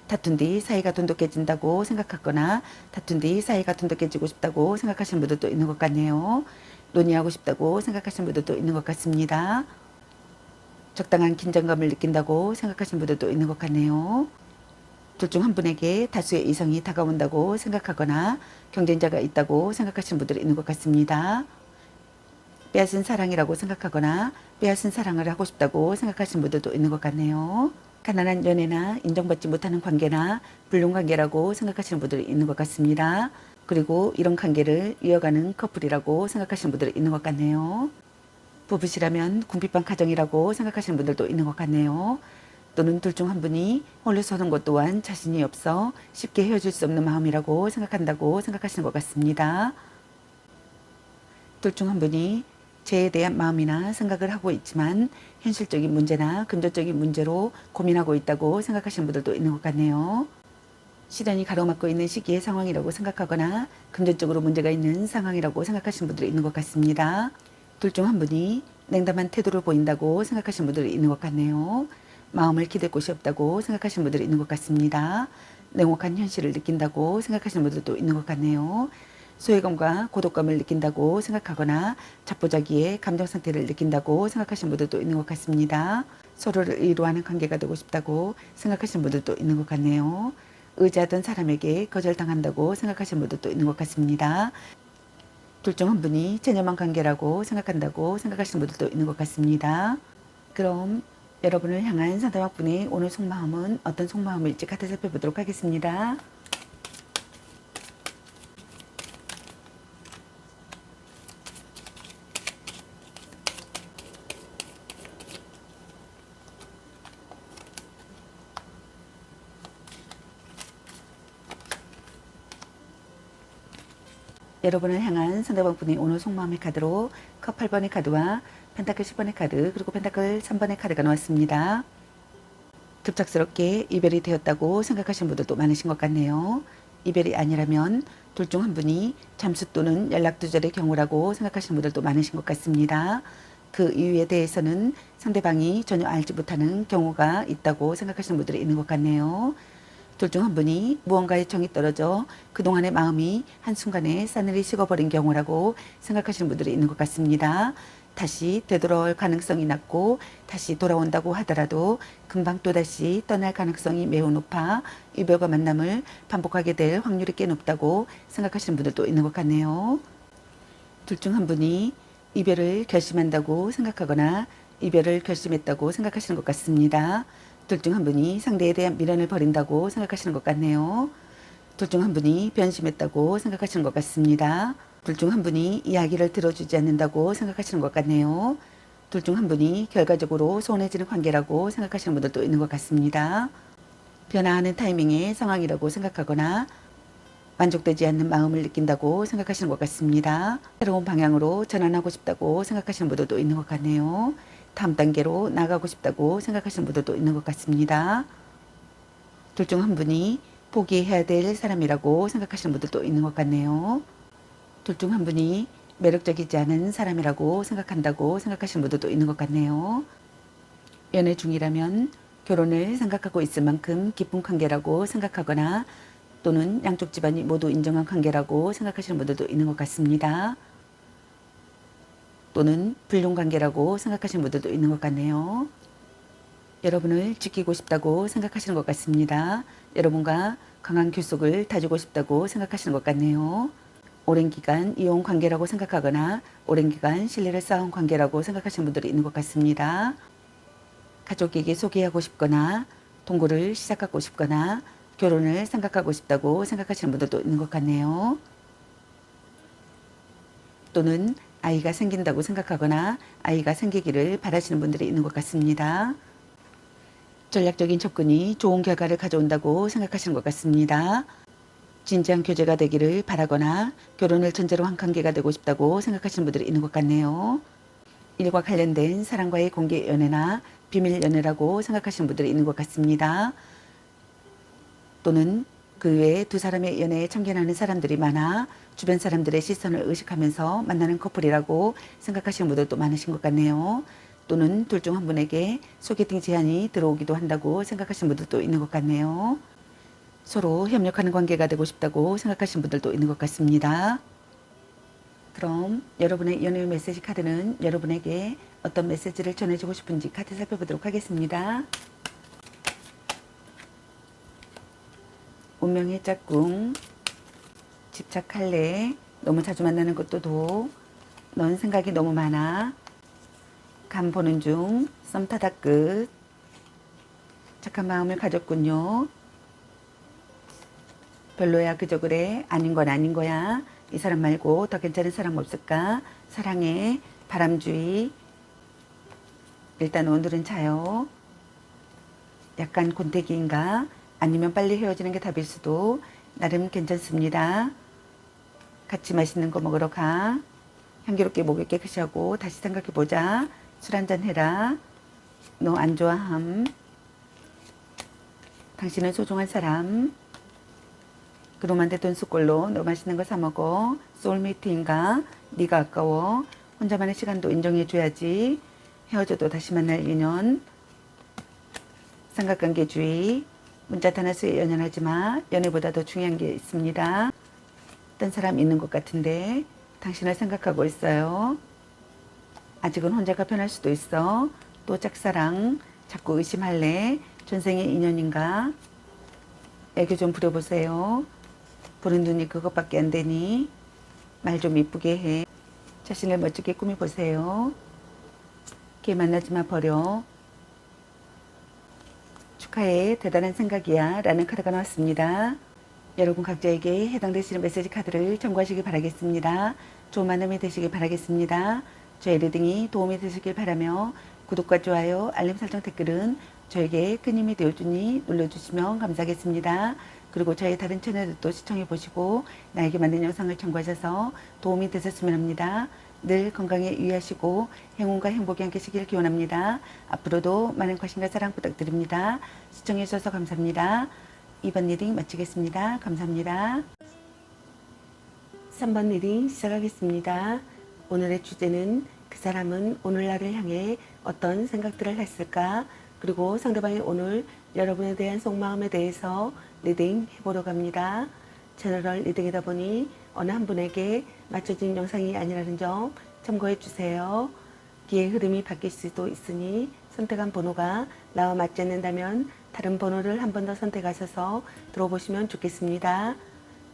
다툰 뒤 사이가 돈독해진다고 생각하거나 다툰 뒤 사이가 돈독해지고 싶다고 생각하시는 분들도 있는 것 같네요. 논의하고 싶다고 생각하시는 분들도 있는 것 같습니다. 적당한 긴장감을 느낀다고 생각하시는 분들도 있는 것 같네요. 둘 중 한 분에게 다수의 이성이 다가온다고 생각하거나 경쟁자가 있다고 생각하시는 분들이 있는 것 같습니다. 빼앗은 사랑이라고 생각하거나 빼앗은 사랑을 하고 싶다고 생각하시는 분들도 있는 것 같네요. 가난한 연애나 인정받지 못하는 관계나 불륜 관계라고 생각하시는 분들이 있는 것 같습니다. 그리고 이런 관계를 이어가는 커플이라고 생각하시는 분들이 있는 것 같네요. 부부시라면 궁핍한 가정이라고 생각하시는 분들도 있는 것 같네요. 또는 둘 중 한 분이 홀로 서는 것 또한 자신이 없어 쉽게 헤어질 수 없는 마음이라고 생각한다고 생각하시는 것 같습니다. 둘 중 한 분이 재에 대한 마음이나 생각을 하고 있지만 현실적인 문제나 금전적인 문제로 고민하고 있다고 생각하시는 분들도 있는 것 같네요. 시련이 가로막고 있는 시기의 상황이라고 생각하거나 금전적으로 문제가 있는 상황이라고 생각하시는 분들이 있는 것 같습니다. 둘 중 한 분이 냉담한 태도를 보인다고 생각하시는 분들이 있는 것 같네요. 마음을 기댈 곳이 없다고 생각하시는 분들이 있는 것 같습니다. 냉혹한 현실을 느낀다고 생각하시는 분들도 있는 것 같네요. 소외감과 고독감을 느낀다고 생각하거나 자포자기의 감정 상태를 느낀다고 생각하시는 분들도 있는 것 같습니다. 서로를 의로하는 관계가 되고 싶다고 생각하시는 분들도 있는 것 같네요. 의지하던 사람에게 거절당한다고 생각하시는 분들도 있는 것 같습니다. 둘 중 한 분이 체념한 관계라고 생각한다고 생각하시는 분들도 있는 것 같습니다. 그럼 여러분을 향한 상대방분의 오늘 속마음은 어떤 속마음일지 같이 살펴보도록 하겠습니다. 여러분을 향한 상대방분의 오늘 속마음의 카드로 컵 8번의 카드와 펜타클 10번의 카드 그리고 펜타클 3번의 카드가 나왔습니다. 급작스럽게 이별이 되었다고 생각하시는 분들도 많으신 것 같네요. 이별이 아니라면 둘 중 한 분이 잠수 또는 연락 두절의 경우라고 생각하시는 분들도 많으신 것 같습니다. 그 이유에 대해서는 상대방이 전혀 알지 못하는 경우가 있다고 생각하시는 분들이 있는 것 같네요. 둘 중 한 분이 무언가에 정이 떨어져 그동안의 마음이 한순간에 싸늘히 식어버린 경우라고 생각하시는 분들이 있는 것 같습니다. 다시 되돌아올 가능성이 낮고 다시 돌아온다고 하더라도 금방 또다시 떠날 가능성이 매우 높아 이별과 만남을 반복하게 될 확률이 꽤 높다고 생각하시는 분들도 있는 것 같네요. 둘 중 한 분이 이별을 결심한다고 생각하거나 이별을 결심했다고 생각하시는 것 같습니다. 둘 중 한 분이 상대에 대한 미련을 버린다고 생각하시는 것 같네요. 둘 중 한 분이 변심했다고 생각하시는 것 같습니다. 둘 중 한 분이 이야기를 들어주지 않는다고 생각하시는 것 같네요. 둘 중 한 분이 결과적으로 소원해지는 관계라고 생각하시는 분들도 있는 것 같습니다. 변화하는 타이밍의 상황이라고 생각하거나 만족되지 않는 마음을 느낀다고 생각하시는 것 같습니다. 새로운 방향으로 전환하고 싶다고 생각하시는 분들도 있는 것 같네요. 다음 단계로 나가고 싶다고 생각하시는 분들도 있는 것 같습니다. 둘 중 한 분이 포기해야 될 사람이라고 생각하시는 분들도 있는 것 같네요. 둘 중 한 분이 매력적이지 않은 사람이라고 생각한다고 생각하시는 분들도 있는 것 같네요. 연애 중이라면 결혼을 생각하고 있을 만큼 깊은 관계라고 생각하거나 또는 양쪽 집안이 모두 인정한 관계라고 생각하시는 분들도 있는 것 같습니다. 또는 불륜관계라고 생각하시는 분들도 있는 것 같네요. 여러분을 지키고 싶다고 생각하시는 것 같습니다. 여러분과 강한 결속을 다지고 싶다고 생각하시는 것 같네요. 오랜 기간 이혼 관계라고 생각하거나 오랜 기간 신뢰를 쌓은 관계라고 생각하시는 분들이 있는 것 같습니다. 가족에게 소개하고 싶거나 동거를 시작하고 싶거나 결혼을 생각하고 싶다고 생각하시는 분들도 있는 것 같네요. 또는 아이가 생긴다고 생각하거나 아이가 생기기를 바라시는 분들이 있는 것 같습니다. 전략적인 접근이 좋은 결과를 가져온다고 생각하시는 것 같습니다. 진지한 교제가 되기를 바라거나 결혼을 전제로 한 관계가 되고 싶다고 생각하시는 분들이 있는 것 같네요. 일과 관련된 사람과의 공개 연애나 비밀 연애라고 생각하시는 분들이 있는 것 같습니다. 또는 그 외에 두 사람의 연애에 참견하는 사람들이 많아 주변 사람들의 시선을 의식하면서 만나는 커플이라고 생각하시는 분들도 많으신 것 같네요. 또는 둘 중 한 분에게 소개팅 제안이 들어오기도 한다고 생각하시는 분들도 있는 것 같네요. 서로 협력하는 관계가 되고 싶다고 생각하시는 분들도 있는 것 같습니다. 그럼 여러분의 연애 메시지 카드는 여러분에게 어떤 메시지를 전해주고 싶은지 카드 살펴보도록 하겠습니다. 운명의 짝꿍, 집착할래, 너무 자주 만나는 것도 도, 넌 생각이 너무 많아, 간 보는 중, 썸 타다 끝, 착한 마음을 가졌군요. 별로야 그저 그래, 아닌 건 아닌 거야, 이 사람 말고 더 괜찮은 사람 없을까, 사랑해, 바람주의. 일단 오늘은 자요. 약간 곤태기인가, 아니면 빨리 헤어지는 게 답일 수도. 나름 괜찮습니다. 같이 맛있는 거 먹으러 가. 향기롭게 목을 깨끗이 하고 다시 생각해보자. 술 한잔 해라. 너 안 좋아함. 당신은 소중한 사람. 그로만 대돈 숟걸로 너 맛있는 거 사 먹어. 소울메이트인가? 네가 아까워. 혼자만의 시간도 인정해줘야지. 헤어져도 다시 만날 인연. 삼각관계주의. 문자 단어수에 연연하지 마. 연애보다 더 중요한 게 있습니다. 어떤 사람 있는 것 같은데 당신을 생각하고 있어요. 아직은 혼자가 편할 수도 있어. 또 짝사랑. 자꾸 의심할래. 전생의 인연인가? 애교 좀 부려보세요. 보는 눈이 그것밖에 안 되니 말 좀 이쁘게 해. 자신을 멋지게 꾸며보세요. 걔 만나지 마 버려. 축하해. 대단한 생각이야. 라는 카드가 나왔습니다. 여러분 각자에게 해당되시는 메시지 카드를 참고하시기 바라겠습니다. 좋은 만남이 되시길 바라겠습니다. 저의 리딩이 도움이 되시길 바라며 구독과 좋아요, 알림 설정 댓글은 저에게 큰 힘이 되어주니 눌러주시면 감사하겠습니다. 그리고 저희 다른 채널도 시청해보시고 나에게 맞는 영상을 참고하셔서 도움이 되셨으면 합니다. 늘 건강에 유의하시고 행운과 행복이 함께 하시길 기원합니다. 앞으로도 많은 관심과 사랑 부탁드립니다. 시청해주셔서 감사합니다. 2번 리딩 마치겠습니다. 감사합니다. 3번 리딩 시작하겠습니다. 오늘의 주제는 그 사람은 오늘날을 향해 어떤 생각들을 했을까? 그리고 상대방이 오늘 여러분에 대한 속마음에 대해서 리딩 해보려고 합니다. 제너럴 리딩이다 보니 어느 한 분에게 맞춰진 영상이 아니라는 점 참고해 주세요. 기의 흐름이 바뀔 수도 있으니 선택한 번호가 나와 맞지 않는다면 다른 번호를 한 번 더 선택하셔서 들어보시면 좋겠습니다.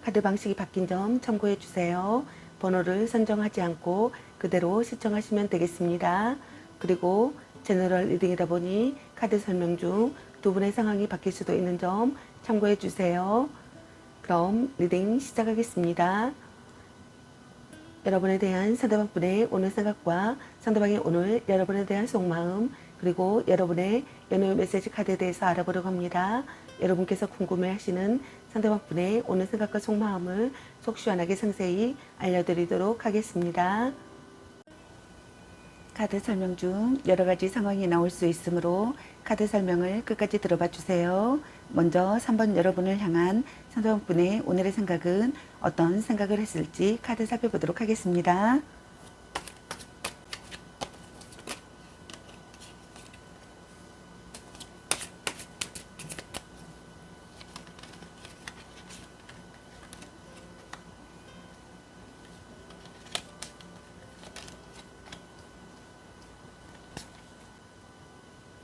카드 방식이 바뀐 점 참고해 주세요. 번호를 선정하지 않고 그대로 시청하시면 되겠습니다. 그리고 제너럴 리딩이다 보니 카드 설명 중 두 분의 상황이 바뀔 수도 있는 점 참고해 주세요. 그럼 리딩 시작하겠습니다. 여러분에 대한 상대방 분의 오늘 생각과 상대방의 오늘 여러분에 대한 속마음 그리고 여러분의 연애 메시지 카드에 대해서 알아보려고 합니다. 여러분께서 궁금해하시는 상대방 분의 오늘 생각과 속마음을 속 시원하게 상세히 알려드리도록 하겠습니다. 카드 설명 중 여러 가지 상황이 나올 수 있으므로 카드 설명을 끝까지 들어봐 주세요. 먼저 3번 여러분을 향한 상대방 분의 오늘의 생각은 어떤 생각을 했을지 카드 살펴보도록 하겠습니다.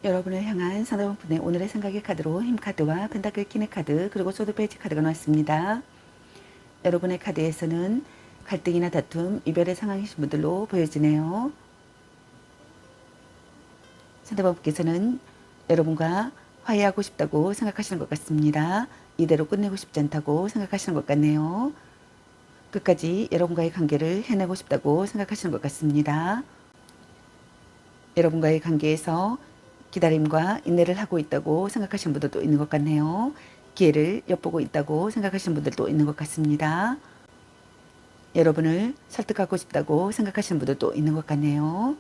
여러분을 향한 상대방 분의 오늘의 생각의 카드로 힘 카드와 펜타클 퀸의 카드 그리고 소드 페이지 카드가 나왔습니다. 여러분의 카드에서는 갈등이나 다툼, 이별의 상황이신 분들로 보여지네요. 상대방 분께서는 여러분과 화해하고 싶다고 생각하시는 것 같습니다. 이대로 끝내고 싶지 않다고 생각하시는 것 같네요. 끝까지 여러분과의 관계를 해내고 싶다고 생각하시는 것 같습니다. 여러분과의 관계에서 기다림과 인내를 하고 있다고 생각하시는 분들도 있는 것 같네요. 기회를 엿보고 있다고 생각하시는 분들도 있는 것 같습니다. 여러분을 설득하고 싶다고 생각하시는 분들도 있는 것 같네요.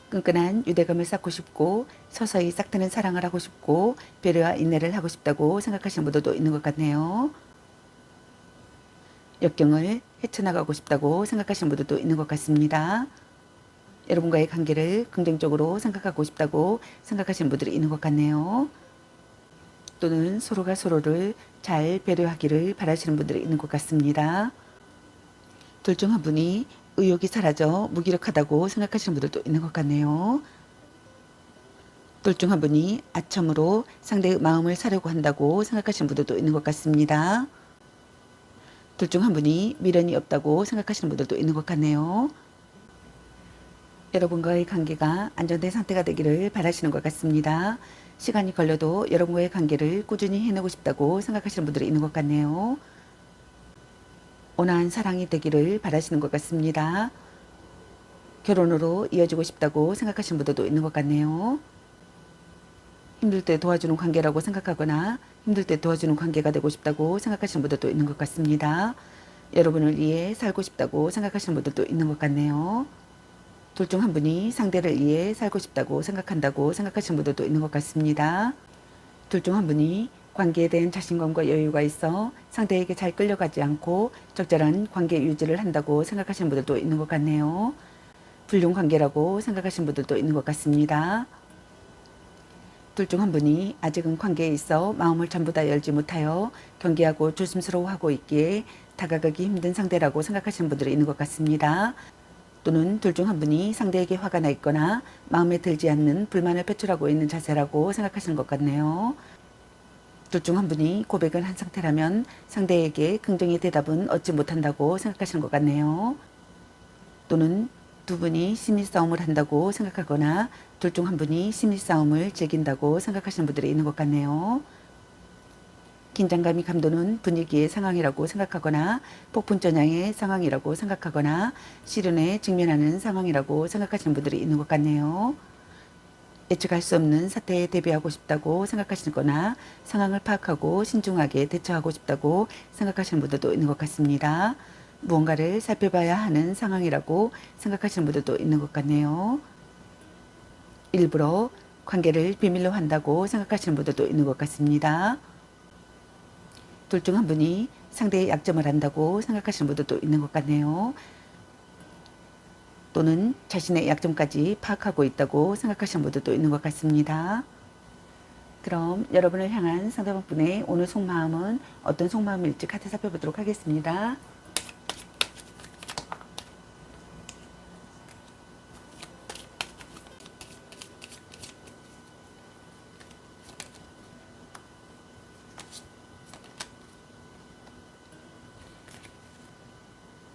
끈끈한 유대감을 쌓고 싶고 서서히 싹트는 사랑을 하고 싶고 배려와 인내를 하고 싶다고 생각하시는 분들도 있는 것 같네요. 역경을 헤쳐나가고 싶다고 생각하시는 분들도 있는 것 같습니다. 여러분과의 관계를 긍정적으로 생각하고 싶다고 생각하시는 분들이 있는 것 같네요. 또는 서로가 서로를 잘 배려하기를 바라시는 분들이 있는 것 같습니다. 둘 중 한 분이 의욕이 사라져 무기력하다고 생각하시는 분들도 있는 것 같네요. 둘 중 한 분이 아첨으로 상대의 마음을 사려고 한다고 생각하시는 분들도 있는 것 같습니다. 둘 중 한 분이 미련이 없다고 생각하시는 분들도 있는 것 같네요. 여러분과의 관계가 안정된 상태가 되기를 바라시는 것 같습니다. 시간이 걸려도 여러분과의 관계를 꾸준히 해내고 싶다고 생각하시는 분들이 있는 것 같네요. 온화한 사랑이 되기를 바라시는 것 같습니다. 결혼으로 이어지고 싶다고 생각하시는 분들도 있는 것 같네요. 힘들 때 도와주는 관계라고 생각하거나 힘들 때 도와주는 관계가 되고 싶다고 생각하시는 분들도 있는 것 같습니다. 여러분을 위해 살고 싶다고 생각하시는 분들도 있는 것 같네요. 둘 중 한 분이 상대를 위해 살고 싶다고 생각한다고 생각하시는 분들도 있는 것 같습니다. 둘 중 한 분이 관계에 대한 자신감과 여유가 있어 상대에게 잘 끌려가지 않고 적절한 관계 유지를 한다고 생각하시는 분들도 있는 것 같네요. 불륜 관계라고 생각하시는 분들도 있는 것 같습니다. 둘 중 한 분이 아직은 관계에 있어 마음을 전부 다 열지 못하여 경계하고 조심스러워하고 있기에 다가가기 힘든 상대라고 생각하시는 분들이 있는 것 같습니다. 또는 둘 중 한 분이 상대에게 화가 나 있거나 마음에 들지 않는 불만을 표출하고 있는 자세라고 생각하시는 것 같네요. 둘 중 한 분이 고백을 한 상태라면 상대에게 긍정의 대답은 얻지 못한다고 생각하시는 것 같네요. 또는 두 분이 심리 싸움을 한다고 생각하거나 둘 중 한 분이 심리 싸움을 즐긴다고 생각하시는 분들이 있는 것 같네요. 긴장감이 감도는 분위기의 상황이라고 생각하거나 폭풍전야의 상황이라고 생각하거나 시련에 직면하는 상황이라고 생각하시는 분들이 있는 것 같네요. 예측할 수 없는 사태에 대비하고 싶다고 생각하시거나 상황을 파악하고 신중하게 대처하고 싶다고 생각하시는 분들도 있는 것 같습니다. 무언가를 살펴봐야 하는 상황이라고 생각하시는 분들도 있는 것 같네요. 일부러 관계를 비밀로 한다고 생각하시는 분들도 있는 것 같습니다. 둘 중 한 분이 상대의 약점을 안다고 생각하시는 분들도 있는 것 같네요. 또는 자신의 약점까지 파악하고 있다고 생각하시는 분들도 있는 것 같습니다. 그럼 여러분을 향한 상대방분의 오늘 속마음은 어떤 속마음일지 카드 살펴보도록 하겠습니다.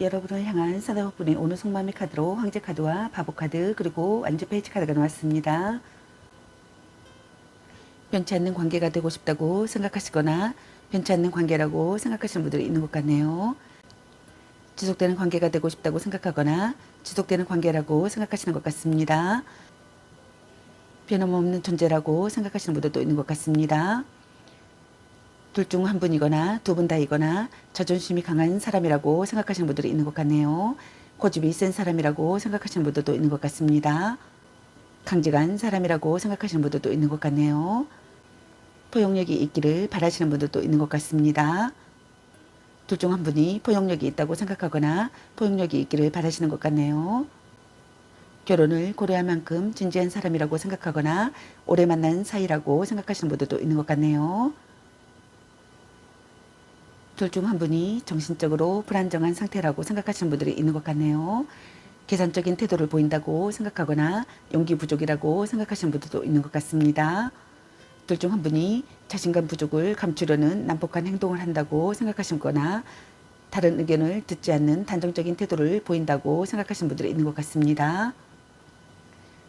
여러분을 향한 상대방분의 오늘 속마음의 카드로 황제 카드와 바보 카드 그리고 완전 페이지 카드가 나왔습니다. 변치 않는 관계가 되고 싶다고 생각하시거나 변치 않는 관계라고 생각하시는 분들이 있는 것 같네요. 지속되는 관계가 되고 싶다고 생각하거나 지속되는 관계라고 생각하시는 것 같습니다. 변함없는 존재라고 생각하시는 분들도 있는 것 같습니다. 둘 중 한 분이거나 두 분 다이거나 자존심이 강한 사람이라고 생각하시는 분들이 있는 것 같네요. 고집이 센 사람이라고 생각하시는 분들도 있는 것 같습니다. 강직한 사람이라고 생각하시는 분들도 있는 것 같네요. 포용력이 있기를 바라시는 분들도 있는 것 같습니다. 둘 중 한 분이 포용력이 있다고 생각하거나 포용력이 있기를 바라시는 것 같네요. 결혼을 고려할 만큼 진지한 사람이라고 생각하거나 오래 만난 사이라고 생각하시는 분들도 있는 것 같네요. 둘 중 한 분이 정신적으로 불안정한 상태라고 생각하시는 분들이 있는 것 같네요. 계산적인 태도를 보인다고 생각하거나 용기 부족이라고 생각하시는 분들도 있는 것 같습니다. 둘 중 한 분이 자신감 부족을 감추려는 난폭한 행동을 한다고 생각하시거나 다른 의견을 듣지 않는 단정적인 태도를 보인다고 생각하시는 분들이 있는 것 같습니다.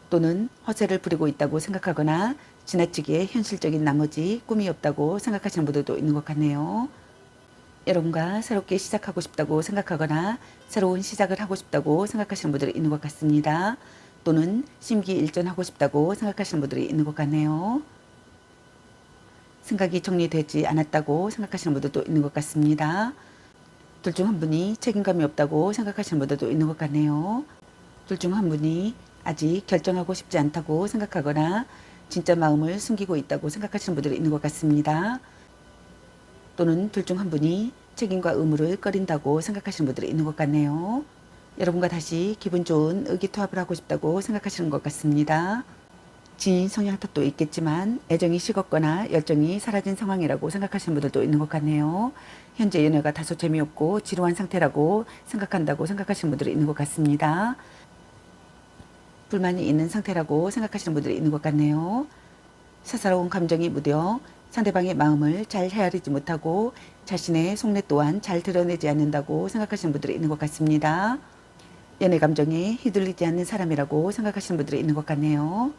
또는 허세를 부리고 있다고 생각하거나 지나치게 현실적인 나머지 꿈이 없다고 생각하시는 분들도 있는 것 같네요. 여러분과 새롭게 시작하고 싶다고 생각하거나 새로운 시작을 하고 싶다고 생각하시는 분들이 있는 것 같습니다. 또는 심기일전하고 싶다고 생각하시는 분들이 있는 것 같네요. 생각이 정리되지 않았다고 생각하시는 분들도 있는 것 같습니다. 둘 중 한 분이 책임감이 없다고 생각하시는 분들도 있는 것 같네요. 둘 중 한 분이 아직 결정하고 싶지 않다고 생각하거나 진짜 마음을 숨기고 있다고 생각하시는 분들이 있는 것 같습니다. 또는 둘 중 한 분이 책임과 의무를 꺼린다고 생각하시는 분들이 있는 것 같네요. 여러분과 다시 기분 좋은 의기투합을 하고 싶다고 생각하시는 것 같습니다. 지인 성향 탓도 있겠지만 애정이 식었거나 열정이 사라진 상황이라고 생각하시는 분들도 있는 것 같네요. 현재 연애가 다소 재미없고 지루한 상태라고 생각한다고 생각하시는 분들이 있는 것 같습니다. 불만이 있는 상태라고 생각하시는 분들이 있는 것 같네요. 사사로운 감정이 무뎌 상대방의 마음을 잘 헤아리지 못하고 자신의 속내 또한 잘 드러내지 않는다고 생각하시는 분들이 있는 것 같습니다. 연애 감정에 휘둘리지 않는 사람이라고 생각하시는 분들이 있는 것 같네요.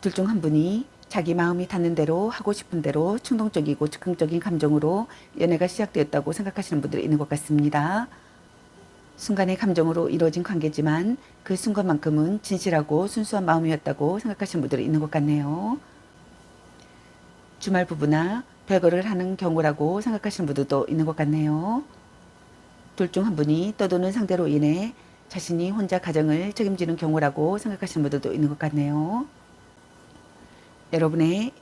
둘 중 한 분이 자기 마음이 닿는 대로 하고 싶은 대로 충동적이고 즉흥적인 감정으로 연애가 시작되었다고 생각하시는 분들이 있는 것 같습니다. 순간의 감정으로 이루어진 관계지만 그 순간만큼은 진실하고 순수한 마음이었다고 생각하시는 분들이 있는 것 같네요. 주말 부부나 별거를 하는 경우라고 생각하시는 분들도 있는 것 같네요. 둘 중 한 분이 떠도는 상대로 인해 자신이 혼자 가정을 책임지는 경우라고 생각하시는 분들도 있는 것 같네요. 여러분의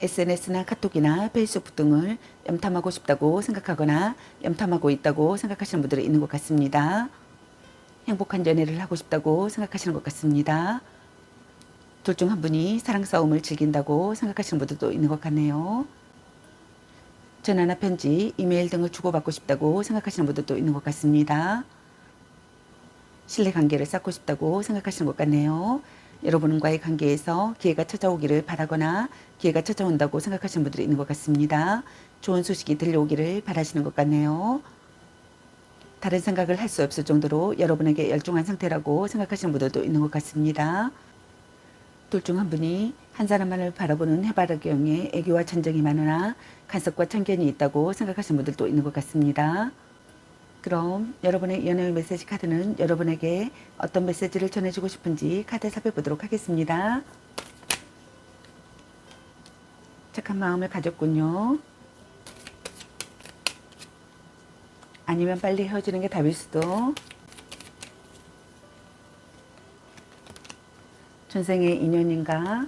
SNS나 카톡이나 페이스북 등을 염탐하고 싶다고 생각하거나 염탐하고 있다고 생각하시는 분들이 있는 것 같습니다. 행복한 연애를 하고 싶다고 생각하시는 것 같습니다. 둘 중 한 분이 사랑 싸움을 즐긴다고 생각하시는 분들도 있는 것 같네요. 전화나 편지, 이메일 등을 주고받고 싶다고 생각하시는 분들도 있는 것 같습니다. 신뢰관계를 쌓고 싶다고 생각하시는 것 같네요. 여러분과의 관계에서 기회가 찾아오기를 바라거나 기회가 찾아온다고 생각하시는 분들이 있는 것 같습니다. 좋은 소식이 들려오기를 바라시는 것 같네요. 다른 생각을 할 수 없을 정도로 여러분에게 열중한 상태라고 생각하시는 분들도 있는 것 같습니다. 둘 중 한 분이 한 사람만을 바라보는 해바라기형의 애교와 천정이 많으나 간섭과 편견이 있다고 생각하시는 분들도 있는 것 같습니다. 그럼 여러분의 연애 메시지 카드는 여러분에게 어떤 메시지를 전해주고 싶은지 카드 살펴보도록 하겠습니다. 착한 마음을 가졌군요. 아니면 빨리 헤어지는 게 답일 수도. 전생의 인연인가?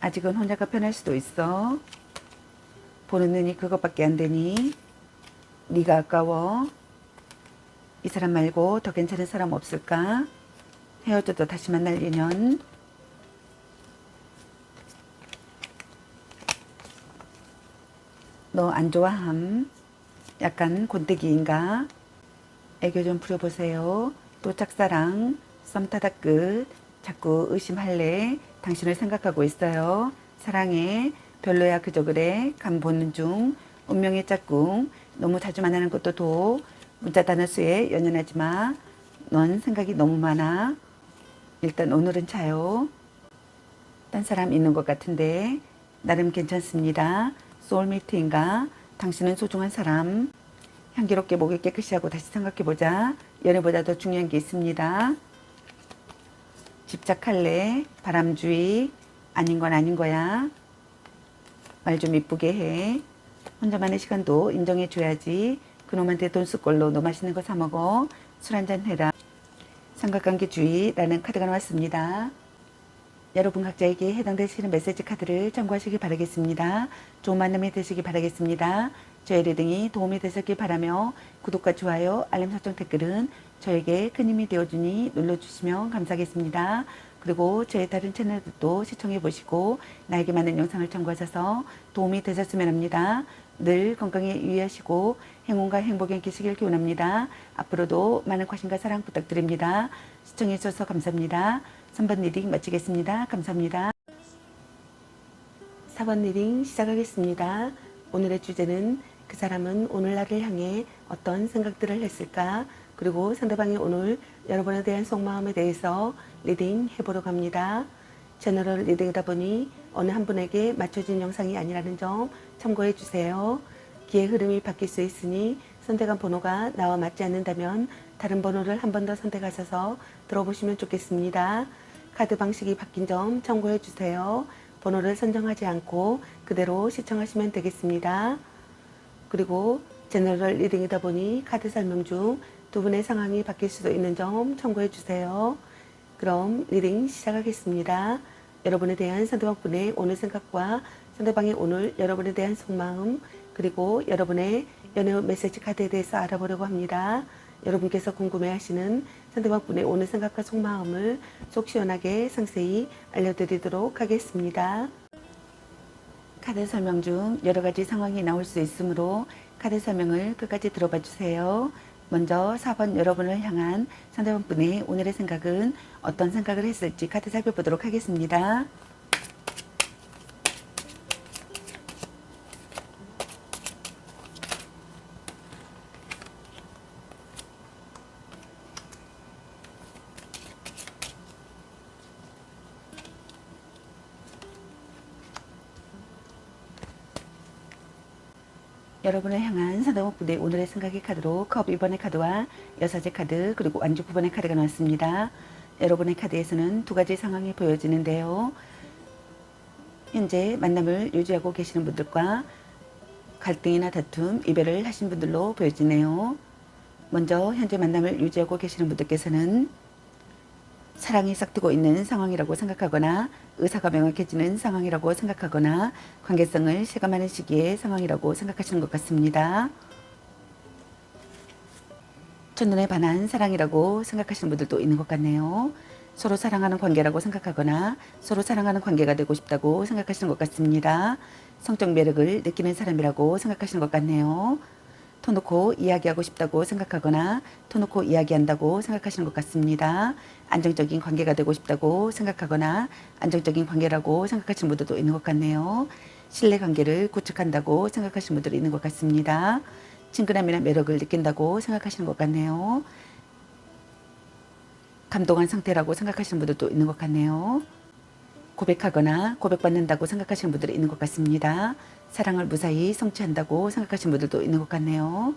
아직은 혼자가 편할 수도 있어. 보는 눈이 그것밖에 안 되니 네가 아까워. 이 사람 말고 더 괜찮은 사람 없을까? 헤어져도 다시 만날 인연. 너 안 좋아함. 약간 곤대기인가? 애교 좀 부려보세요. 또 짝사랑, 썸타다 끝. 자꾸 의심할래. 당신을 생각하고 있어요. 사랑해. 별로야 그저 그래. 감 보는 중. 운명의 짝꿍. 너무 자주 만나는 것도 도. 문자 단어수에 연연하지 마. 넌 생각이 너무 많아. 일단 오늘은 자요. 딴 사람 있는 것 같은데 나름 괜찮습니다. 소울메이트인가? 당신은 소중한 사람. 향기롭게 목을 깨끗이 하고 다시 생각해보자. 연애보다 더 중요한 게 있습니다. 집착할래? 바람주의. 아닌 건 아닌 거야. 말 좀 이쁘게 해. 혼자만의 시간도 인정해줘야지. 그놈한테 돈 쓸 걸로 너 맛있는 거 사 먹어. 술 한잔 해라. 삼각관계주의라는 카드가 나왔습니다. 여러분 각자에게 해당되시는 메시지 카드를 참고하시기 바라겠습니다. 좋은 만남이 되시기 바라겠습니다. 저의 리딩이 도움이 되셨길 바라며 구독과 좋아요, 알림 설정 댓글은 저에게 큰 힘이 되어주니 눌러주시면 감사하겠습니다. 그리고 저의 다른 채널도 시청해 보시고 나에게 맞는 영상을 참고하셔서 도움이 되셨으면 합니다. 늘 건강에 유의하시고 행운과 행복에 계시길 기원합니다. 앞으로도 많은 관심과 사랑 부탁드립니다. 시청해 주셔서 감사합니다. 3번 리딩 마치겠습니다. 감사합니다. 4번 리딩 시작하겠습니다. 오늘의 주제는 그 사람은 오늘 나를 향해 어떤 생각들을 했을까? 그리고 상대방이 오늘 여러분에 대한 속마음에 대해서 리딩 해보려고 합니다. 제너럴 리딩이다 보니 어느 한 분에게 맞춰진 영상이 아니라는 점 참고해 주세요. 기의 흐름이 바뀔 수 있으니 선택한 번호가 나와 맞지 않는다면 다른 번호를 한 번 더 선택하셔서 들어보시면 좋겠습니다. 카드 방식이 바뀐 점 참고해 주세요. 번호를 선정하지 않고 그대로 시청하시면 되겠습니다. 그리고 제너럴 리딩이다 보니 카드 설명 중 두 분의 상황이 바뀔 수도 있는 점 참고해 주세요. 그럼 리딩 시작하겠습니다. 여러분에 대한 상대방분의 오늘 생각과 상대방의 오늘 여러분에 대한 속마음 그리고 여러분의 연애 메시지 카드에 대해서 알아보려고 합니다. 여러분께서 궁금해하시는 상대방분의 오늘 생각과 속마음을 속 시원하게 상세히 알려드리도록 하겠습니다. 카드 설명 중 여러 가지 상황이 나올 수 있으므로 카드 설명을 끝까지 들어봐 주세요. 먼저 4번 여러분을 향한 상대방분의 오늘의 생각은 어떤 생각을 했을지 카드 살펴보도록 하겠습니다. 여러분을 향한 상대방분의 오늘의 생각의 카드로 컵 2번의 카드와 여사제 카드 그리고 완주 9번의 카드가 나왔습니다. 여러분의 카드에서는 두 가지 상황이 보여지는데요. 현재 만남을 유지하고 계시는 분들과 갈등이나 다툼, 이별을 하신 분들로 보여지네요. 먼저 현재 만남을 유지하고 계시는 분들께서는 사랑이 싹트고 있는 상황이라고 생각하거나 의사가 명확해지는 상황이라고 생각하거나 관계성을 실감하는 시기의 상황이라고 생각하시는 것 같습니다. 첫눈에 반한 사랑이라고 생각하시는 분들도 있는 것 같네요. 서로 사랑하는 관계라고 생각하거나 서로 사랑하는 관계가 되고 싶다고 생각하시는 것 같습니다. 성적 매력을 느끼는 사람이라고 생각하시는 것 같네요. 터놓고 이야기하고 싶다고 생각하거나 터놓고 이야기한다고 생각하시는 것 같습니다. 안정적인 관계가 되고 싶다고 생각하거나 안정적인 관계라고 생각하시는 분들도 있는 것 같네요. 신뢰관계를 구축한다고 생각하시는 분들이 있는 것 같습니다. 친근함이나 매력을 느낀다고 생각하시는 것 같네요. 감동한 상태라고 생각하시는 분들도 있는 것 같네요. 고백하거나 고백받는다고 생각하시는 분들이 있는 것 같습니다. 사랑을 무사히 성취한다고 생각하시는 분들도 있는 것 같네요.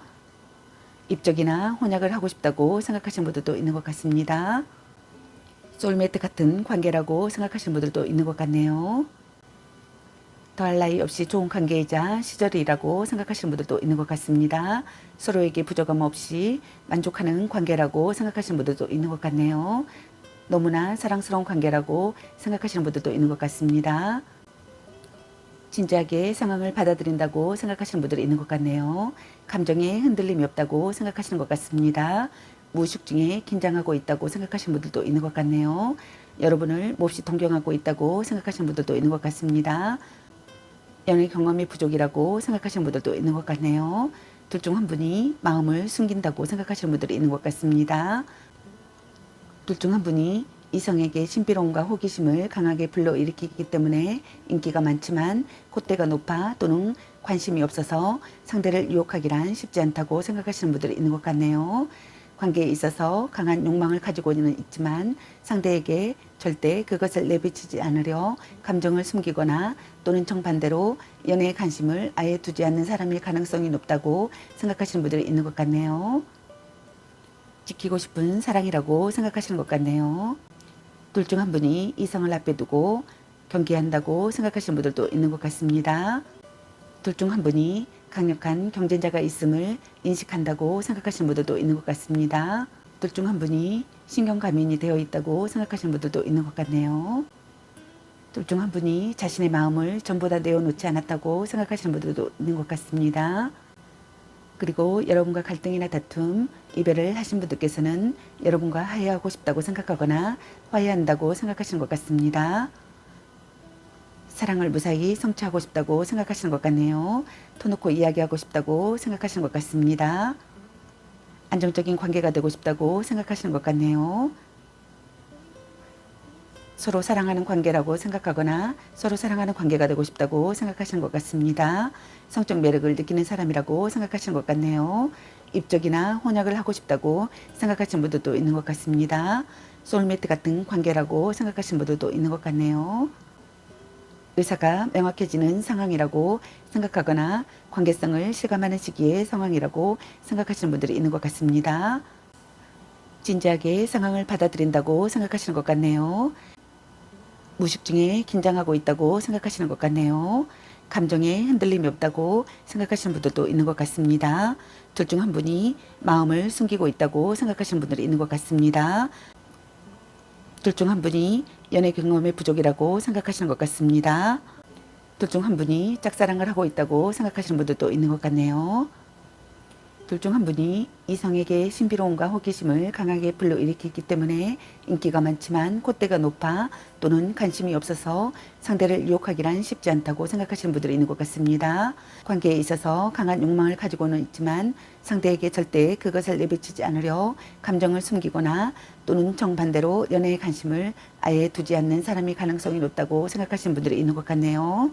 입적이나 혼약을 하고 싶다고 생각하시는 분들도 있는 것 같습니다. 소울메이트 같은 관계라고 생각하시는 분들도 있는 것 같네요. 더할 나위 없이 좋은 관계이자 시절이라고 생각하시는 분들도 있는 것 같습니다. 서로에게 부족함 없이 만족하는 관계라고 생각하시는 분들도 있는 것 같네요. 너무나 사랑스러운 관계라고 생각하시는 분들도 있는 것 같습니다. 진지하게 상황을 받아들인다고 생각하시는 분들이 있는 것 같네요. 감정에 흔들림이 없다고 생각하시는 것 같습니다. 무의식 중에 긴장하고 있다고 생각하시는 분들도 있는 것 같네요. 여러분을 몹시 동경하고 있다고 생각하시는 분들도 있는 것 같습니다. 연애 경험이 부족이라고 생각하시는 분들도 있는 것 같네요. 둘 중 한 분이 마음을 숨긴다고 생각하시는 분들이 있는 것 같습니다. 둘 중 한 분이 이성에게 신비로움과 호기심을 강하게 불러일으키기 때문에 인기가 많지만 콧대가 높아 또는 관심이 없어서 상대를 유혹하기란 쉽지 않다고 생각하시는 분들이 있는 것 같네요. 관계에 있어서 강한 욕망을 가지고는 있지만 상대에게 절대 그것을 내비치지 않으려 감정을 숨기거나 또는 정반대로 연애에 관심을 아예 두지 않는 사람일 가능성이 높다고 생각하시는 분들이 있는 것 같네요. 지키고 싶은 사랑이라고 생각하시는 것 같네요. 둘 중 한 분이 이성을 앞에 두고 경계한다고 생각하시는 분들도 있는 것 같습니다. 둘 중 한 분이 강력한 경쟁자가 있음을 인식한다고 생각하시는 분들도 있는 것 같습니다. 둘 중 한 분이 신경과민이 되어 있다고 생각하시는 분들도 있는 것 같네요. 둘 중 한 분이 자신의 마음을 전부 다 내어놓지 않았다고 생각하시는 분들도 있는 것 같습니다. 그리고 여러분과 갈등이나 다툼, 이별을 하신 분들께서는 여러분과 화해하고 싶다고 생각하거나 화해한다고 생각하시는 것 같습니다. 사랑을 무사히 성취하고 싶다고 생각하시는 것 같네요. 터놓고 이야기하고 싶다고 생각하시는 것 같습니다. 안정적인 관계가 되고 싶다고 생각하시는 것 같네요. 서로 사랑하는 관계라고 생각하거나 서로 사랑하는 관계가 되고 싶다고 생각하시는 것 같습니다. 성적 매력을 느끼는 사람이라고 생각하시는 것 같네요. 입적이나 혼약을 하고 싶다고 생각하시는 분들도 있는 것 같습니다. 소울메이트 같은 관계라고 생각하시는 분들도 있는 것 같네요. 의사가 명확해지는 상황이라고 생각하거나 관계성을 실감하는 시기의 상황이라고 생각하시는 분들이 있는 것 같습니다. 진지하게 상황을 받아들인다고 생각하시는 것 같네요. 무의식 중에 긴장하고 있다고 생각하시는 것 같네요. 감정에 흔들림이 없다고 생각하시는 분들도 있는 것 같습니다. 둘 중 한 분이 마음을 숨기고 있다고 생각하시는 분들이 있는 것 같습니다. 둘 중 한 분이 연애 경험의 부족이라고 생각하시는 것 같습니다. 둘 중 한 분이 짝사랑을 하고 있다고 생각하시는 분들도 있는 것 같네요. 둘 중 한 분이 이성에게 신비로움과 호기심을 강하게 불러일으키기 때문에 인기가 많지만 콧대가 높아 또는 관심이 없어서 상대를 유혹하기란 쉽지 않다고 생각하시는 분들이 있는 것 같습니다. 관계에 있어서 강한 욕망을 가지고는 있지만 상대에게 절대 그것을 내비치지 않으려 감정을 숨기거나 또는 정반대로 연애에 관심을 아예 두지 않는 사람이 가능성이 높다고 생각하시는 분들이 있는 것 같네요.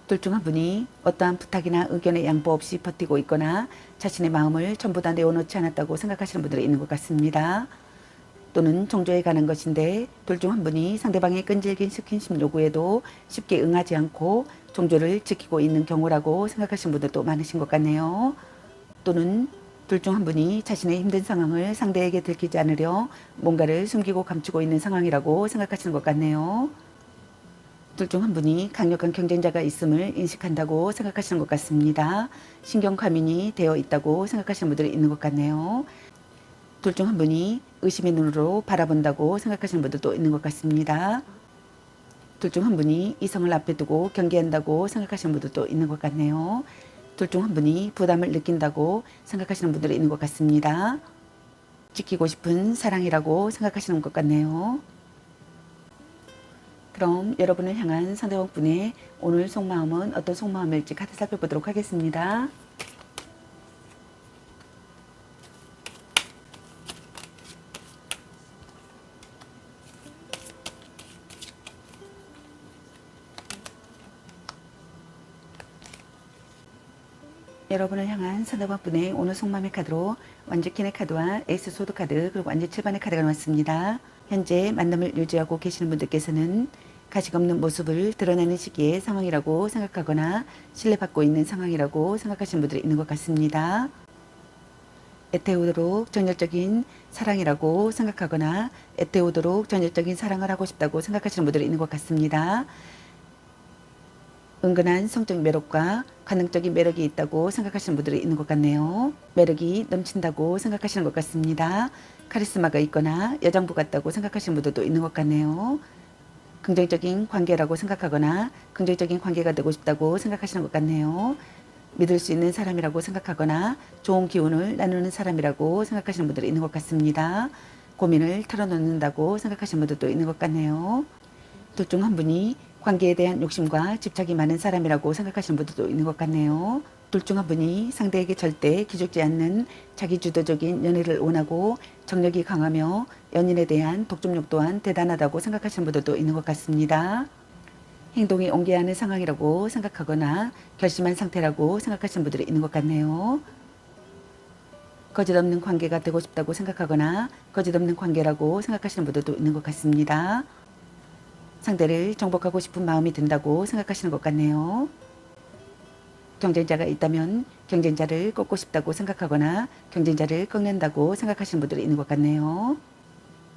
둘 중 한 분이 어떠한 부탁이나 의견에 양보 없이 버티고 있거나 자신의 마음을 전부 다 내어놓지 않았다고 생각하시는 분들이 있는 것 같습니다. 또는 종조에 가는 것인데 둘 중 한 분이 상대방의 끈질긴 스킨십 요구에도 쉽게 응하지 않고 종조를 지키고 있는 경우라고 생각하시는 분들도 많으신 것 같네요. 또는 둘 중 한 분이 자신의 힘든 상황을 상대에게 들키지 않으려 뭔가를 숨기고 감추고 있는 상황이라고 생각하시는 것 같네요. 둘 중 한 분이 강력한 경쟁자가 있음을 인식한다고 생각하시는 것 같습니다. 신경 과민이 되어 있다고 생각하시는 분들이 있는 것 같네요. 둘 중 한 분이 의심의 눈으로 바라본다고 생각하시는 분들도 있는 것 같습니다. 둘 중 한 분이 이성을 앞에 두고 경계한다고 생각하시는 분들도 있는 것 같네요. 둘 중 한 분이 부담을 느낀다고 생각하시는 분들이 있는 것 같습니다. 지키고 싶은 사랑이라고 생각하시는 것 같네요. 그럼 여러분을 향한 상대방 분의 오늘 속마음은 어떤 속마음일지 카드 살펴보도록 하겠습니다. 여러분을 향한 상대방 분의 오늘 속마음의 카드로 완주킨의 카드와 에이스 소드 카드 그리고 완주 7번의 카드가 나왔습니다. 현재 만남을 유지하고 계시는 분들께서는 가식 없는 모습을 드러내는 시기의 상황이라고 생각하거나 신뢰받고 있는 상황이라고 생각하시는 분들이 있는 것 같습니다. 애태우도록 전열적인 사랑이라고 생각하거나 애태우도록 전열적인 사랑을 하고 싶다고 생각하시는 분들이 있는 것 같습니다. 은근한 성적 매력과 관능적인 매력이 있다고 생각하시는 분들이 있는 것 같네요. 매력이 넘친다고 생각하시는 것 같습니다. 카리스마가 있거나 여장부 같다고 생각하시는 분들도 있는 것 같네요. 긍정적인 관계라고 생각하거나 긍정적인 관계가 되고 싶다고 생각하시는 것 같네요. 믿을 수 있는 사람이라고 생각하거나 좋은 기운을 나누는 사람이라고 생각하시는 분들이 있는 것 같습니다. 고민을 털어놓는다고 생각하시는 분들도 있는 것 같네요. 둘 중 한 분이 관계에 대한 욕심과 집착이 많은 사람이라고 생각하시는 분들도 있는 것 같네요. 둘 중 한 분이 상대에게 절대 기죽지 않는 자기주도적인 연애를 원하고 정력이 강하며 연인에 대한 독점력 또한 대단하다고 생각하시는 분들도 있는 것 같습니다. 행동이 옹기하는 상황이라고 생각하거나 결심한 상태라고 생각하시는 분들이 있는 것 같네요. 거짓없는 관계가 되고 싶다고 생각하거나 거짓없는 관계라고 생각하시는 분들도 있는 것 같습니다. 상대를 정복하고 싶은 마음이 든다고 생각하시는 것 같네요. 경쟁자가 있다면 경쟁자를 꺾고 싶다고 생각하거나 경쟁자를 꺾는다고 생각하시는 분들이 있는 것 같네요.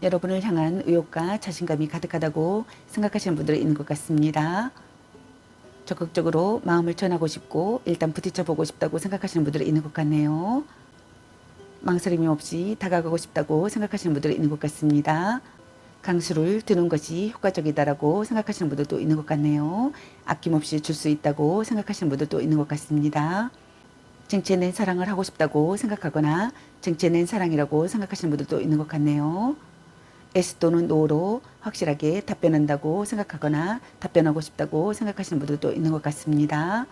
여러분을 향한 의욕과 자신감이 가득하다고 생각하시는 분들이 있는 것 같습니다. 적극적으로 마음을 전하고 싶고 일단 부딪혀보고 싶다고 생각하시는 분들이 있는 것 같네요. 망설임이 없이 다가가고 싶다고 생각하시는 분들이 있는 것 같습니다. 강수를 두는 것이 효과적이다라고 생각하시는 분들도 있는 것 같네요. 아낌없이 줄 수 있다고 생각하시는 분들도 있는 것 같습니다. 정체낸 사랑을 하고 싶다고 생각하거나 정체낸 사랑이라고 생각하시는 분들도 있는 것 같네요. S 또는 NO로 확실하게 답변한다고 생각하거나 답변하고 싶다고 생각하시는 분들도 있는 것 같습니다.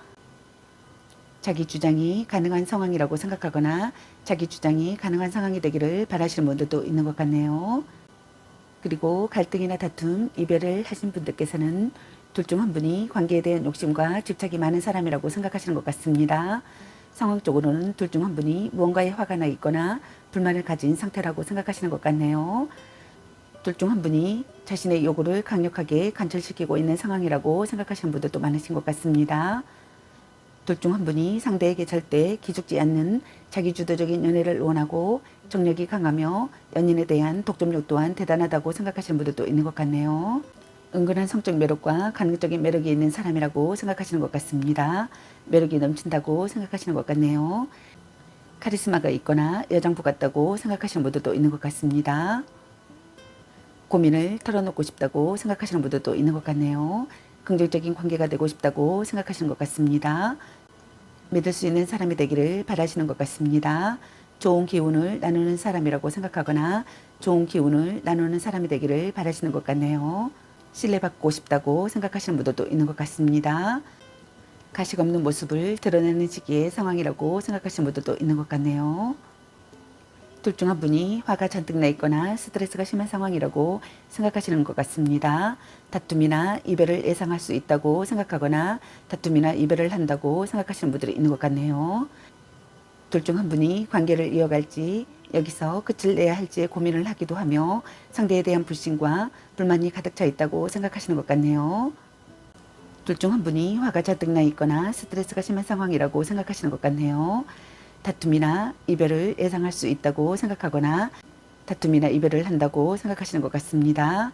자기 주장이 가능한 상황이라고 생각하거나 자기 주장이 가능한 상황이 되기를 바라시는 분들도 있는 것 같네요. 그리고 갈등이나 다툼, 이별을 하신 분들께서는 둘 중 한 분이 관계에 대한 욕심과 집착이 많은 사람이라고 생각하시는 것 같습니다. 상황적으로는 둘 중 한 분이 무언가에 화가 나 있거나 불만을 가진 상태라고 생각하시는 것 같네요. 둘 중 한 분이 자신의 요구를 강력하게 관철시키고 있는 상황이라고 생각하시는 분들도 많으신 것 같습니다. 둘 중 한 분이 상대에게 절대 기죽지 않는 자기주도적인 연애를 원하고 정력이 강하며 연인에 대한 독점력 또한 대단하다고 생각하시는 분들도 있는 것 같네요. 은근한 성적 매력과 가능적인 매력이 있는 사람이라고 생각하시는 것 같습니다. 매력이 넘친다고 생각하시는 것 같네요. 카리스마가 있거나 여장부 같다고 생각하시는 분들도 있는 것 같습니다. 고민을 털어놓고 싶다고 생각하시는 분들도 있는 것 같네요. 긍정적인 관계가 되고 싶다고 생각하시는 것 같습니다. 믿을 수 있는 사람이 되기를 바라시는 것 같습니다. 좋은 기운을 나누는 사람이라고 생각하거나 좋은 기운을 나누는 사람이 되기를 바라시는 것 같네요. 신뢰받고 싶다고 생각하시는 분들도 있는 것 같습니다. 가식 없는 모습을 드러내는 시기의 상황이라고 생각하시는 분들도 있는 것 같네요. 둘 중 한 분이 화가 잔뜩 나 있거나 스트레스가 심한 상황이라고 생각하시는 것 같습니다. 다툼이나 이별을 예상할 수 있다고 생각하거나 다툼이나 이별을 한다고 생각하시는 분들이 있는 것 같네요. 둘 중 한 분이 관계를 이어갈지 여기서 끝을 내야 할지 고민을 하기도 하며 상대에 대한 불신과 불만이 가득 차 있다고 생각하시는 것 같네요. 둘 중 한 분이 화가 잔뜩 나 있거나 스트레스가 심한 상황이라고 생각하시는 것 같네요. 다툼이나 이별을 예상할 수 있다고 생각하거나 다툼이나 이별을 한다고 생각하시는 것 같습니다.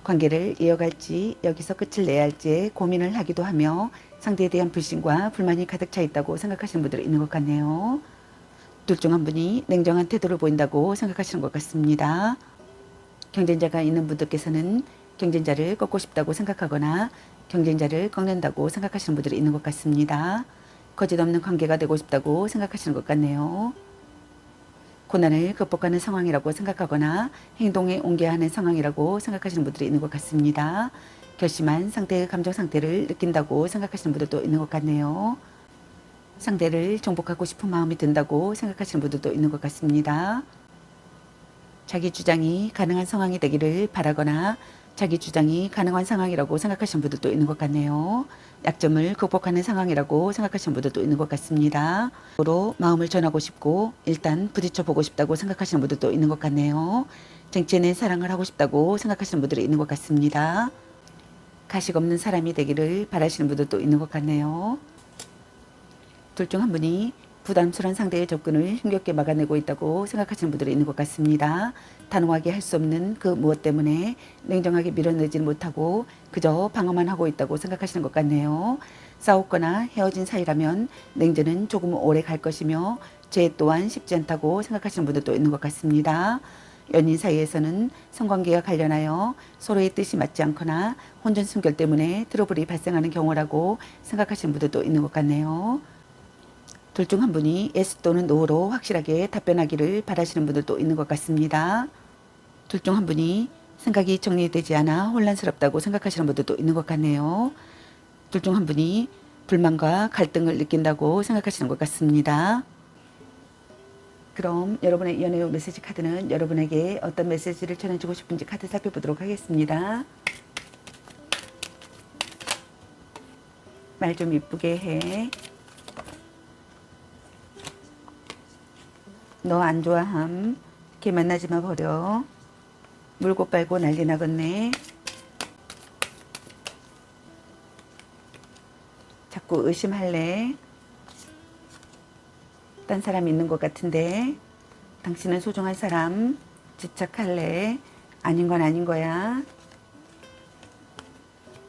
관계를 이어갈지 여기서 끝을 내야 할지 고민을 하기도 하며 상대에 대한 불신과 불만이 가득 차 있다고 생각하시는 분들이 있는 것 같네요. 둘 중 한 분이 냉정한 태도를 보인다고 생각하시는 것 같습니다. 경쟁자가 있는 분들께서는 경쟁자를 꺾고 싶다고 생각하거나 경쟁자를 꺾는다고 생각하시는 분들이 있는 것 같습니다. 거짓없는 관계가 되고 싶다고 생각하시는 것 같네요. 고난을 극복하는 상황이라고 생각하거나 행동에 옮겨야 하는 상황이라고 생각하시는 분들이 있는 것 같습니다. 결심한 상대의 감정 상태를 느낀다고 생각하시는 분들도 있는 것 같네요. 상대를 정복하고 싶은 마음이 든다고 생각하시는 분들도 있는 것 같습니다. 자기 주장이 가능한 상황이 되기를 바라거나 자기 주장이 가능한 상황이라고 생각하시는 분들도 있는 것 같네요. 약점을 극복하는 상황이라고 생각하시는 분들도 있는 것 같습니다. 서로 마음을 전하고 싶고 일단 부딪혀 보고 싶다고 생각하시는 분들도 있는 것 같네요. 쟁취해낸 사랑을 하고 싶다고 생각하시는 분들이 있는 것 같습니다. 가식 없는 사람이 되기를 바라시는 분들도 있는 것 같네요. 둘 중 한 분이 부담스러운 상대의 접근을 힘겹게 막아내고 있다고 생각하시는 분들이 있는 것 같습니다. 단호하게 할 수 없는 그 무엇 때문에 냉정하게 밀어내지 못하고 그저 방어만 하고 있다고 생각하시는 것 같네요. 싸웠거나 헤어진 사이라면 냉전은 조금 오래 갈 것이며 재 또한 쉽지 않다고 생각하시는 분들도 있는 것 같습니다. 연인 사이에서는 성관계와 관련하여 서로의 뜻이 맞지 않거나 혼전 순결 때문에 트러블이 발생하는 경우라고 생각하시는 분들도 있는 것 같네요. 둘 중 한 분이 yes 또는 no로 확실하게 답변하기를 바라시는 분들도 있는 것 같습니다. 둘 중 한 분이 생각이 정리되지 않아 혼란스럽다고 생각하시는 분들도 있는 것 같네요. 둘 중 한 분이 불만과 갈등을 느낀다고 생각하시는 것 같습니다. 그럼 여러분의 연애 메시지 카드는 여러분에게 어떤 메시지를 전해주고 싶은지 카드 살펴보도록 하겠습니다. 말 좀 이쁘게 해. 너 안 좋아함. 걔 만나지마 버려. 물고 빨고 난리 나겠네. 자꾸 의심할래. 딴 사람 있는 것 같은데. 당신은 소중한 사람. 집착할래. 아닌 건 아닌 거야.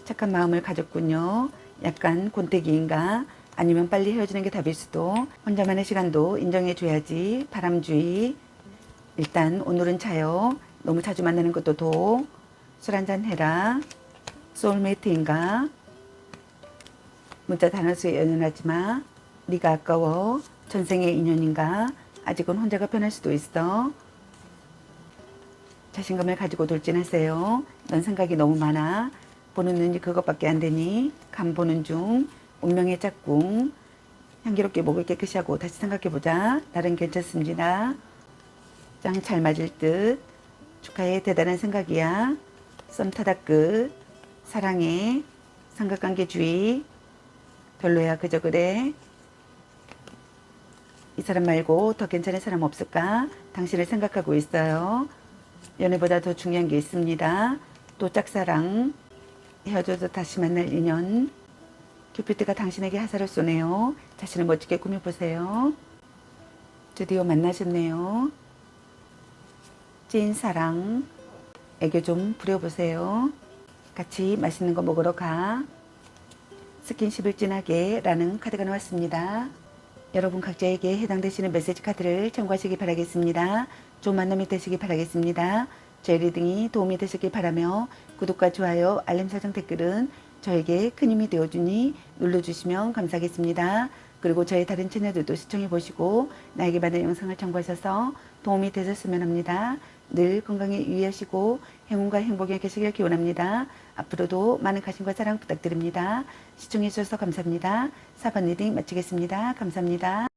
착한 마음을 가졌군요. 약간 곤태기인가? 아니면 빨리 헤어지는 게 답일 수도. 혼자만의 시간도 인정해줘야지. 바람주의. 일단 오늘은 자요. 너무 자주 만나는 것도 도. 술 한잔 해라. 소울메이트인가? 문자 단어수에 연연하지 마. 네가 아까워. 전생의 인연인가? 아직은 혼자가 편할 수도 있어. 자신감을 가지고 돌진하세요. 넌 생각이 너무 많아. 보는 눈이 그것밖에 안 되니. 간 보는 중. 운명의 짝꿍. 향기롭게 목을 깨끗이 하고 다시 생각해보자. 나는 괜찮습니다. 짱 잘 맞을 듯. 축하해. 대단한 생각이야. 썸 타다 끝. 사랑해. 삼각관계주의. 별로야. 그저 그래. 이 사람 말고 더 괜찮은 사람 없을까? 당신을 생각하고 있어요. 연애보다 더 중요한 게 있습니다. 또 짝사랑. 헤어져도 다시 만날 인연. 큐피드가 당신에게 화살을 쏘네요. 자신을 멋지게 꾸며보세요. 드디어 만나셨네요. 찐 사랑. 애교 좀 부려보세요. 같이 맛있는 거 먹으러 가. 스킨십을 진하게 라는 카드가 나왔습니다. 여러분 각자에게 해당되시는 메시지 카드를 참고하시기 바라겠습니다. 좋은 만남이 되시기 바라겠습니다. 저희 리딩이 도움이 되셨길 바라며 구독과 좋아요, 알림 설정 댓글은 저에게 큰 힘이 되어주니 눌러주시면 감사하겠습니다. 그리고 저희 다른 채널들도 시청해보시고 나에게 받은 영상을 참고하셔서 도움이 되셨으면 합니다. 늘 건강에 유의하시고 행운과 행복에 계시길 기원합니다. 앞으로도 많은 관심과 사랑 부탁드립니다. 시청해주셔서 감사합니다. 4번 리딩 마치겠습니다. 감사합니다.